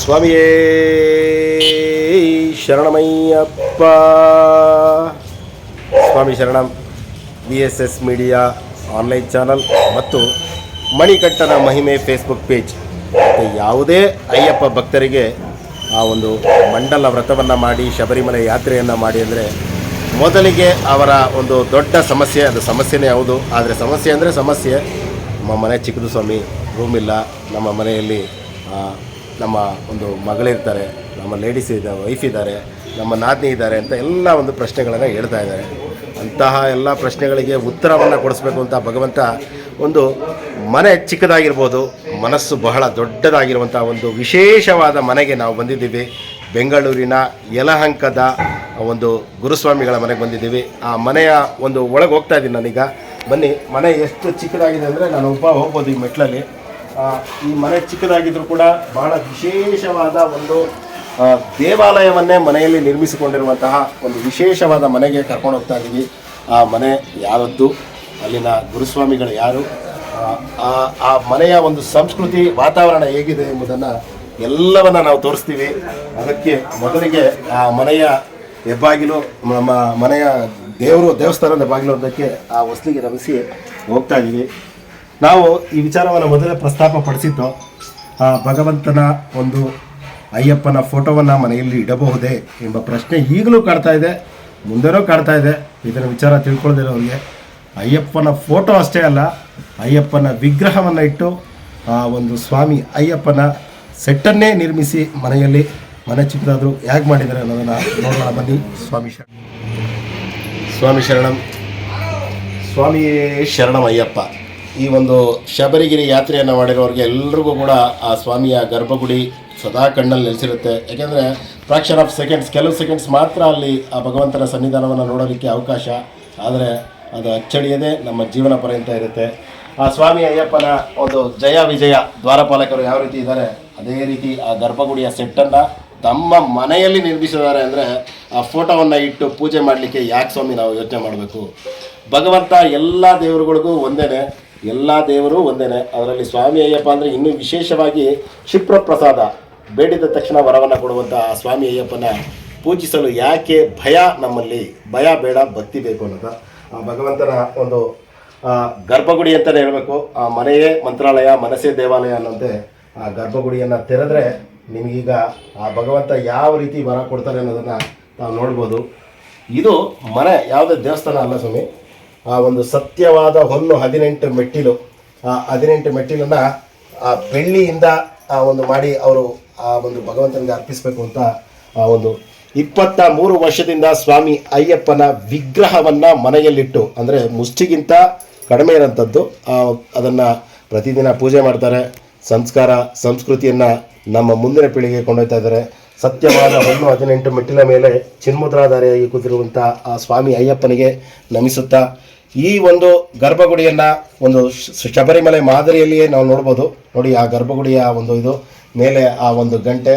ಸ್ವಾಮಿಯೇ ಶರಣಮಯ್ಯಪ್ಪ. ಸ್ವಾಮಿ ಶರಣಂ. VSS ಮೀಡಿಯಾ ಆನ್ಲೈನ್ ಚಾನಲ್ ಮತ್ತು ಮಣಿಕಂಠನ ಮಹಿಮೆ ಫೇಸ್ಬುಕ್ ಪೇಜ್ ಮತ್ತು ಯಾವುದೇ ಅಯ್ಯಪ್ಪ ಭಕ್ತರಿಗೆ ಆ ಒಂದು ಮಂಡಲ ವ್ರತವನ್ನು ಮಾಡಿ ಶಬರಿಮಲೆ ಯಾತ್ರೆಯನ್ನು ಮಾಡಿ ಅಂದರೆ ಮೊದಲಿಗೆ ಅವರ ಒಂದು ದೊಡ್ಡ ಸಮಸ್ಯೆ, ಅದು ಸಮಸ್ಯೆನೇ ಹೌದು, ಆದರೆ ಸಮಸ್ಯೆ ಅಂದರೆ ಸಮಸ್ಯೆ. ನಮ್ಮ ಮನೆ ಚಿಕ್ಕದು ಸ್ವಾಮಿ, ರೂಮ್ ಇಲ್ಲ, ನಮ್ಮ ಮನೆಯಲ್ಲಿ ನಮ್ಮ ಒಂದು ಮಗಳಿರ್ತಾರೆ, ನಮ್ಮ ಲೇಡೀಸ್ ಇದ್ದಾರೆ, ವೈಫ್ ಇದ್ದಾರೆ, ನಮ್ಮ ನಾದಿನಿ ಇದ್ದಾರೆ ಅಂತ ಎಲ್ಲ ಒಂದು ಪ್ರಶ್ನೆಗಳನ್ನು ಹೇಳ್ತಾ ಇದ್ದಾರೆ. ಅಂತಹ ಎಲ್ಲ ಪ್ರಶ್ನೆಗಳಿಗೆ ಉತ್ತರವನ್ನು ಕೊಡಿಸ್ಬೇಕು ಅಂತ ಭಗವಂತ ಒಂದು ಮನೆ ಚಿಕ್ಕದಾಗಿರ್ಬೋದು, ಮನಸ್ಸು ಬಹಳ ದೊಡ್ಡದಾಗಿರುವಂಥ ಒಂದು ವಿಶೇಷವಾದ ಮನೆಗೆ ನಾವು ಬಂದಿದ್ದೀವಿ. ಬೆಂಗಳೂರಿನ ಯಲಹಂಕದ ಒಂದು ಗುರುಸ್ವಾಮಿಗಳ ಮನೆಗೆ ಬಂದಿದ್ದೀವಿ. ಆ ಮನೆಯ ಒಂದು ಒಳಗೆ ಹೋಗ್ತಾ ಇದ್ದೀನಿ ನಾನೀಗ. ಬನ್ನಿ, ಮನೆ ಎಷ್ಟು ಚಿಕ್ಕದಾಗಿದೆ ಅಂದರೆ ನಾನು ಹೋಗ್ಬೋದು ಈ ಮೆಟ್ಲಲ್ಲಿ. ಈ ಮನೆ ಚಿಕ್ಕದಾಗಿದ್ದರೂ ಕೂಡ ಬಹಳ ವಿಶೇಷವಾದ ಒಂದು ದೇವಾಲಯವನ್ನೇ ಮನೆಯಲ್ಲಿ ನಿರ್ಮಿಸಿಕೊಂಡಿರುವಂತಹ ಒಂದು ವಿಶೇಷವಾದ ಮನೆಗೆ ಕರ್ಕೊಂಡು ಹೋಗ್ತಾ ಇದ್ದೀವಿ. ಆ ಮನೆ ಯಾರದ್ದು, ಅಲ್ಲಿನ ಗುರುಸ್ವಾಮಿಗಳು ಯಾರು, ಆ ಮನೆಯ ಒಂದು ಸಂಸ್ಕೃತಿ, ವಾತಾವರಣ ಹೇಗಿದೆ ಎಂಬುದನ್ನು ಎಲ್ಲವನ್ನು ನಾವು ತೋರಿಸ್ತೀವಿ. ಅದಕ್ಕೆ ಮೊದಲಿಗೆ ಆ ಮನೆಯ ಹೆಬ್ಬಾಗಿಲು, ನಮ್ಮ ಮನೆಯ ದೇವಸ್ಥಾನದ ಬಾಗಿಲು ಅದಕ್ಕೆ ಆ ಹೊಸ್ಲಿಗೆ ರಮಿಸಿ ಹೋಗ್ತಾ ಇದ್ದೀವಿ. ನಾವು ಈ ವಿಚಾರವನ್ನು ಮೊದಲೇ ಪ್ರಸ್ತಾಪ ಪಡಿಸಿದ್ದು, ಭಗವಂತನ ಒಂದು ಅಯ್ಯಪ್ಪನ ಫೋಟೋವನ್ನು ಮನೆಯಲ್ಲಿ ಇಡಬಹುದೇ ಎಂಬ ಪ್ರಶ್ನೆ ಈಗಲೂ ಕಾಡ್ತಾ ಇದೆ, ಮುಂದೆನೂ ಕಾಡ್ತಾ ಇದೆ. ಇದರ ವಿಚಾರ ತಿಳ್ಕೊಳ್ಳೋದಿರೋರಿಗೆ ಅಯ್ಯಪ್ಪನ ಫೋಟೋ ಅಷ್ಟೇ ಅಲ್ಲ, ಅಯ್ಯಪ್ಪನ ವಿಗ್ರಹವನ್ನು ಇಟ್ಟು ಆ ಒಂದು ಸ್ವಾಮಿ ಅಯ್ಯಪ್ಪನ ಸೆಟ್ಟನ್ನೇ ನಿರ್ಮಿಸಿ ಮನೆಯಲ್ಲಿ, ಮನೆ ಚಿಕ್ಕದಾದರೂ ಹೇಗೆ ಮಾಡಿದ್ದಾರೆ ಅನ್ನೋದನ್ನು ನೋಡೋಣ ಬನ್ನಿ. ಸ್ವಾಮಿ ಶರಣಂ. ಸ್ವಾಮಿಯೇ ಶರಣಂ ಅಯ್ಯಪ್ಪ. ಈ ಒಂದು ಶಬರಿಗಿರಿ ಯಾತ್ರೆಯನ್ನು ಮಾಡಿರೋರಿಗೆ ಎಲ್ರಿಗೂ ಕೂಡ ಆ ಸ್ವಾಮಿಯ ಗರ್ಭಗುಡಿ ಸದಾ ಕಣ್ಣಲ್ಲಿ ನೆಲೆಸಿರುತ್ತೆ. ಯಾಕೆಂದರೆ ಫ್ರಾಕ್ಷನ್ ಆಫ್ ಸೆಕೆಂಡ್ಸ್, ಕೆಲವು ಸೆಕೆಂಡ್ಸ್ ಮಾತ್ರ ಅಲ್ಲಿ ಆ ಭಗವಂತನ ಸನ್ನಿಧಾನವನ್ನು ನೋಡೋದಕ್ಕೆ ಅವಕಾಶ, ಆದರೆ ಅದು ಅಚ್ಚಳಿಯದೇ ನಮ್ಮ ಜೀವನ ಪರ್ಯಂತ ಇರುತ್ತೆ. ಆ ಸ್ವಾಮಿ ಅಯ್ಯಪ್ಪನ ಒಂದು ಜಯ ವಿಜಯ ದ್ವಾರಪಾಲಕರು ಯಾವ ರೀತಿ ಇದ್ದಾರೆ, ಅದೇ ರೀತಿ ಆ ಗರ್ಭಗುಡಿಯ ಸೆಟ್ಟನ್ನು ತಮ್ಮ ಮನೆಯಲ್ಲಿ ನಿರ್ಮಿಸಿದ್ದಾರೆ. ಅಂದರೆ ಆ ಫೋಟೋವನ್ನು ಇಟ್ಟು ಪೂಜೆ ಮಾಡಲಿಕ್ಕೆ ಯಾಕೆ ಸ್ವಾಮಿ ನಾವು ಯೋಚನೆ ಮಾಡಬೇಕು? ಭಗವಂತ ಎಲ್ಲ ದೇವರುಗಳಿಗೂ ಒಂದೇ, ಎಲ್ಲ ದೇವರು ಒಂದೇ. ಅದರಲ್ಲಿ ಸ್ವಾಮಿ ಅಯ್ಯಪ್ಪ ಅಂದರೆ ಇನ್ನೂ ವಿಶೇಷವಾಗಿ ಕ್ಷಿಪ್ರ ಪ್ರಸಾದ, ಬೇಡಿದ ತಕ್ಷಣ ವರವನ್ನು ಕೊಡುವಂಥ ಆ ಸ್ವಾಮಿ ಅಯ್ಯಪ್ಪನ ಪೂಜಿಸಲು ಯಾಕೆ ಭಯ? ನಮ್ಮಲ್ಲಿ ಭಯ ಬೇಡ, ಭಕ್ತಿ ಬೇಕು ಅನ್ನೋದು ಆ ಭಗವಂತನ ಒಂದು ಗರ್ಭಗುಡಿ ಅಂತಲೇ ಹೇಳಬೇಕು. ಆ ಮನೆಯೇ ಮಂತ್ರಾಲಯ, ಮನಸ್ಸೇ ದೇವಾಲಯ ಅನ್ನೋಂತೆ ಆ ಗರ್ಭಗುಡಿಯನ್ನು ತೆರೆದ್ರೆ ನಿಮಗೀಗ ಆ ಭಗವಂತ ಯಾವ ರೀತಿ ವರ ಕೊಡ್ತಾರೆ ಅನ್ನೋದನ್ನು ನಾವು ನೋಡ್ಬೋದು. ಇದು ಮನೆ ಯಾವುದೇ ದೇವಸ್ಥಾನ ಅಲ್ಲ ಸ್ವಾಮಿ. ಆ ಒಂದು ಸತ್ಯವಾದ ಹೊನ್ನು 18 ಮೆಟ್ಟಿಲು, ಆ 18 ಮೆಟ್ಟಿಲನ್ನು ಆ ಬೆಳ್ಳಿಯಿಂದ ಆ ಒಂದು ಮಾಡಿ ಅವರು ಆ ಒಂದು ಭಗವಂತನಿಗೆ ಅರ್ಪಿಸಬೇಕು ಅಂತ ಆ ಒಂದು 23 ವರ್ಷದಿಂದ ಸ್ವಾಮಿ ಅಯ್ಯಪ್ಪನ ವಿಗ್ರಹವನ್ನು ಮನೆಯಲ್ಲಿಟ್ಟು, ಅಂದರೆ ಮುಷ್ಟಿಗಿಂತ ಕಡಿಮೆ ಇರೋಂಥದ್ದು, ಅದನ್ನು ಪ್ರತಿದಿನ ಪೂಜೆ ಮಾಡ್ತಾರೆ. ಸಂಸ್ಕಾರ ಸಂಸ್ಕೃತಿಯನ್ನು ನಮ್ಮ ಮುಂದಿನ ಪೀಳಿಗೆಗೆ ಕೊಂಡೊಯ್ತಾ ಇದ್ದಾರೆ. ಸತ್ಯವಾದ ಹೊನ್ನು 18 ಮೆಟ್ಟಿಲ ಮೇಲೆ ಚಿನ್ಮುದ್ರಾಧಾರಿಯಾಗಿ ಕೂತಿರುವಂಥ ಆ ಸ್ವಾಮಿ ಅಯ್ಯಪ್ಪನಿಗೆ ನಮಿಸುತ್ತಾ ಈ ಒಂದು ಗರ್ಭಗುಡಿಯನ್ನು ಒಂದು ಶಬರಿಮಲೆ ಮಾದರಿಯಲ್ಲಿಯೇ ನಾವು ನೋಡ್ಬೋದು. ನೋಡಿ, ಆ ಗರ್ಭಗುಡಿಯ ಒಂದು ಇದು ಮೇಲೆ ಆ ಒಂದು ಗಂಟೆ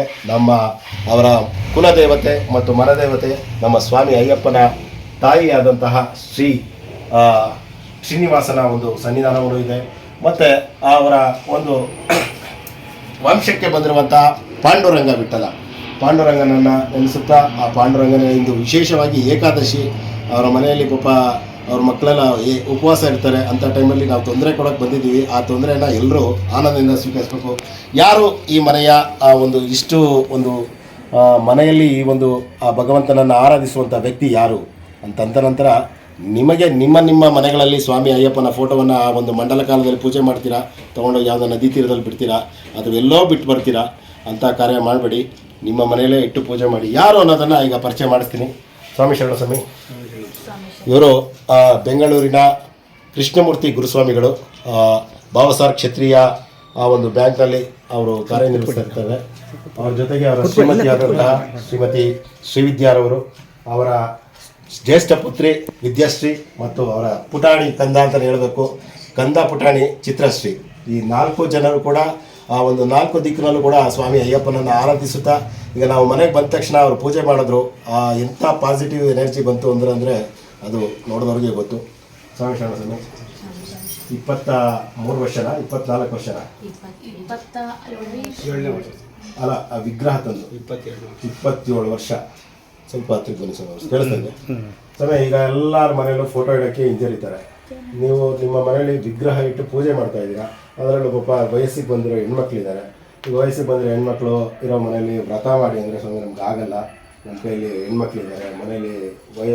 ಅವರ ಕುಲದೇವತೆ ಮತ್ತು ಮನದೇವತೆ ನಮ್ಮ ಸ್ವಾಮಿ ಅಯ್ಯಪ್ಪನ ತಾಯಿಯಾದಂತಹ ಶ್ರೀನಿವಾಸನ ಒಂದು ಸನ್ನಿಧಾನಗಳು ಇದೆ. ಮತ್ತು ಅವರ ಒಂದು ವಂಶಕ್ಕೆ ಬಂದಿರುವಂತಹ ಪಾಂಡುರಂಗ ವಿಠಲ, ಪಾಂಡುರಂಗನನ್ನು ನೆನೆಸುತ್ತಾ ಆ ಪಾಂಡುರಂಗನ ಇಂದು ವಿಶೇಷವಾಗಿ ಏಕಾದಶಿ, ಅವರ ಮನೆಯಲ್ಲಿ ಪಾಪ ಅವ್ರ ಮಕ್ಕಳೆಲ್ಲ ಉಪವಾಸ ಇರ್ತಾರೆ. ಅಂಥ ಟೈಮಲ್ಲಿ ನಾವು ತೊಂದರೆ ಕೊಡೋಕ್ಕೆ ಬಂದಿದ್ದೀವಿ. ಆ ತೊಂದರೆಯನ್ನು ಎಲ್ಲರೂ ಆನಂದದಿಂದ ಸ್ವೀಕರಿಸಬೇಕು. ಯಾರು ಈ ಮನೆಯ ಆ ಒಂದು ಇಷ್ಟು ಒಂದು ಮನೆಯಲ್ಲಿ ಈ ಒಂದು ಆ ಭಗವಂತನನ್ನು ಆರಾಧಿಸುವಂಥ ವ್ಯಕ್ತಿ ಯಾರು ಅಂತಂತ ನಂತರ ನಿಮಗೆ ನಿಮ್ಮ ಮನೆಗಳಲ್ಲಿ ಸ್ವಾಮಿ ಅಯ್ಯಪ್ಪನ ಫೋಟೋವನ್ನು ಆ ಒಂದು ಮಂಡಲ ಕಾಲದಲ್ಲಿ ಪೂಜೆ ಮಾಡ್ತೀರಾ, ತೊಗೊಂಡೋಗಿ ಯಾವುದೋ ನದಿ ತೀರದಲ್ಲಿ ಬಿಡ್ತೀರಾ, ಅದು ಎಲ್ಲೋ ಬಿಟ್ಟು ಬರ್ತೀರಾ. ಅಂಥ ಕಾರ್ಯ ಮಾಡಬೇಡಿ, ನಿಮ್ಮ ಮನೆಯಲ್ಲೇ ಇಟ್ಟು ಪೂಜೆ ಮಾಡಿ. ಯಾರು ಅನ್ನೋದನ್ನು ಈಗ ಪರಿಚಯ ಮಾಡಿಸ್ತೀನಿ. ಸ್ವಾಮಿ ಶರಣ ಸ್ವಾಮಿ ಇವರು ಬೆಂಗಳೂರಿನ ಕೃಷ್ಣಮೂರ್ತಿ ಗುರುಸ್ವಾಮಿಗಳು, ಭಾವಸಾರ್ ಕ್ಷತ್ರಿಯ ಆ ಒಂದು ಬ್ಯಾಂಕ್ನಲ್ಲಿ ಅವರು ಕಾರ್ಯನಿರ್ವಹಿಸ್ತಾ ಇರ್ತಾರೆ. ಅವ್ರ ಜೊತೆಗೆ ಅವರ ಶ್ರೀಮತಿಯಾದಂತಹ ಶ್ರೀಮತಿ ಶ್ರೀವಿದ್ಯಾರವರು, ಅವರ ಜ್ಯೇಷ್ಠ ಪುತ್ರಿ ವಿದ್ಯಾಶ್ರೀ ಮತ್ತು ಅವರ ಪುಟಾಣಿ ಕಂದ ಅಂತಲೇ ಹೇಳಬೇಕು, ಕಂದ ಪುಟಾಣಿ ಚಿತ್ರಶ್ರೀ. ಈ 4 ಜನರು ಕೂಡ ಆ ಒಂದು 4 ದಿಕ್ಕಿನಲ್ಲೂ ಕೂಡ ಸ್ವಾಮಿ ಅಯ್ಯಪ್ಪನನ್ನು ಆರಾಧಿಸುತ್ತಾ ಈಗ ನಾವು ಮನೆಗೆ ಬಂದ ತಕ್ಷಣ ಅವರು ಪೂಜೆ ಮಾಡಿದ್ರು, ಎಂಥ ಪಾಸಿಟಿವ್ ಎನರ್ಜಿ ಬಂತು ಅಂದರೆ ಅದು ನೋಡಿದವ್ರಿಗೆ ಗೊತ್ತು. ಸ್ವಾಮಿ ಶರಣ ಸ್ವಾಮಿ 23 ವರ್ಷನಾ 24 ವರ್ಷನಾ? ಅಲ್ಲ ಆ ವಿಗ್ರಹ ತಂದು 27 ವರ್ಷ. ಸ್ವಲ್ಪ ಹತ್ತಿರ ಬನ್ನಿ ಸ್ವಾಮಿ, ಕೇಳಿಸ್ತಾ ಇದೆ ಸ್ವಾಮಿ. ಈಗ ಎಲ್ಲರ ಮನೆಯಲ್ಲೂ ಫೋಟೋ ಇಡೋಕ್ಕೆ ಹಿಂಜರಿತಾರೆ. ನೀವು ನಿಮ್ಮ ಮನೆಯಲ್ಲಿ ವಿಗ್ರಹ ಇಟ್ಟು ಪೂಜೆ ಮಾಡ್ತಾ ಇದ್ದೀರಾ. ಅದರಲ್ಲೂ ಪಾಪ ವಯಸ್ಸಿಗೆ ಬಂದಿರೋ ಹೆಣ್ಮಕ್ಳಿದ್ದಾರೆ. ಈಗ ವಯಸ್ಸಿಗೆ ಬಂದಿರೋ ಹೆಣ್ಮಕ್ಳು ಇರೋ ಮನೆಯಲ್ಲಿ ವ್ರತ ಮಾಡಿ ಅಂದರೆ ಸ್ವಾಮಿ ನಮ್ಗೆ ಆಗಲ್ಲ, ನಮ್ಮ ಕೈಯಲ್ಲಿ ಹೆಣ್ಮಕ್ಳಿದ್ದಾರೆ, ಮನೇಲಿ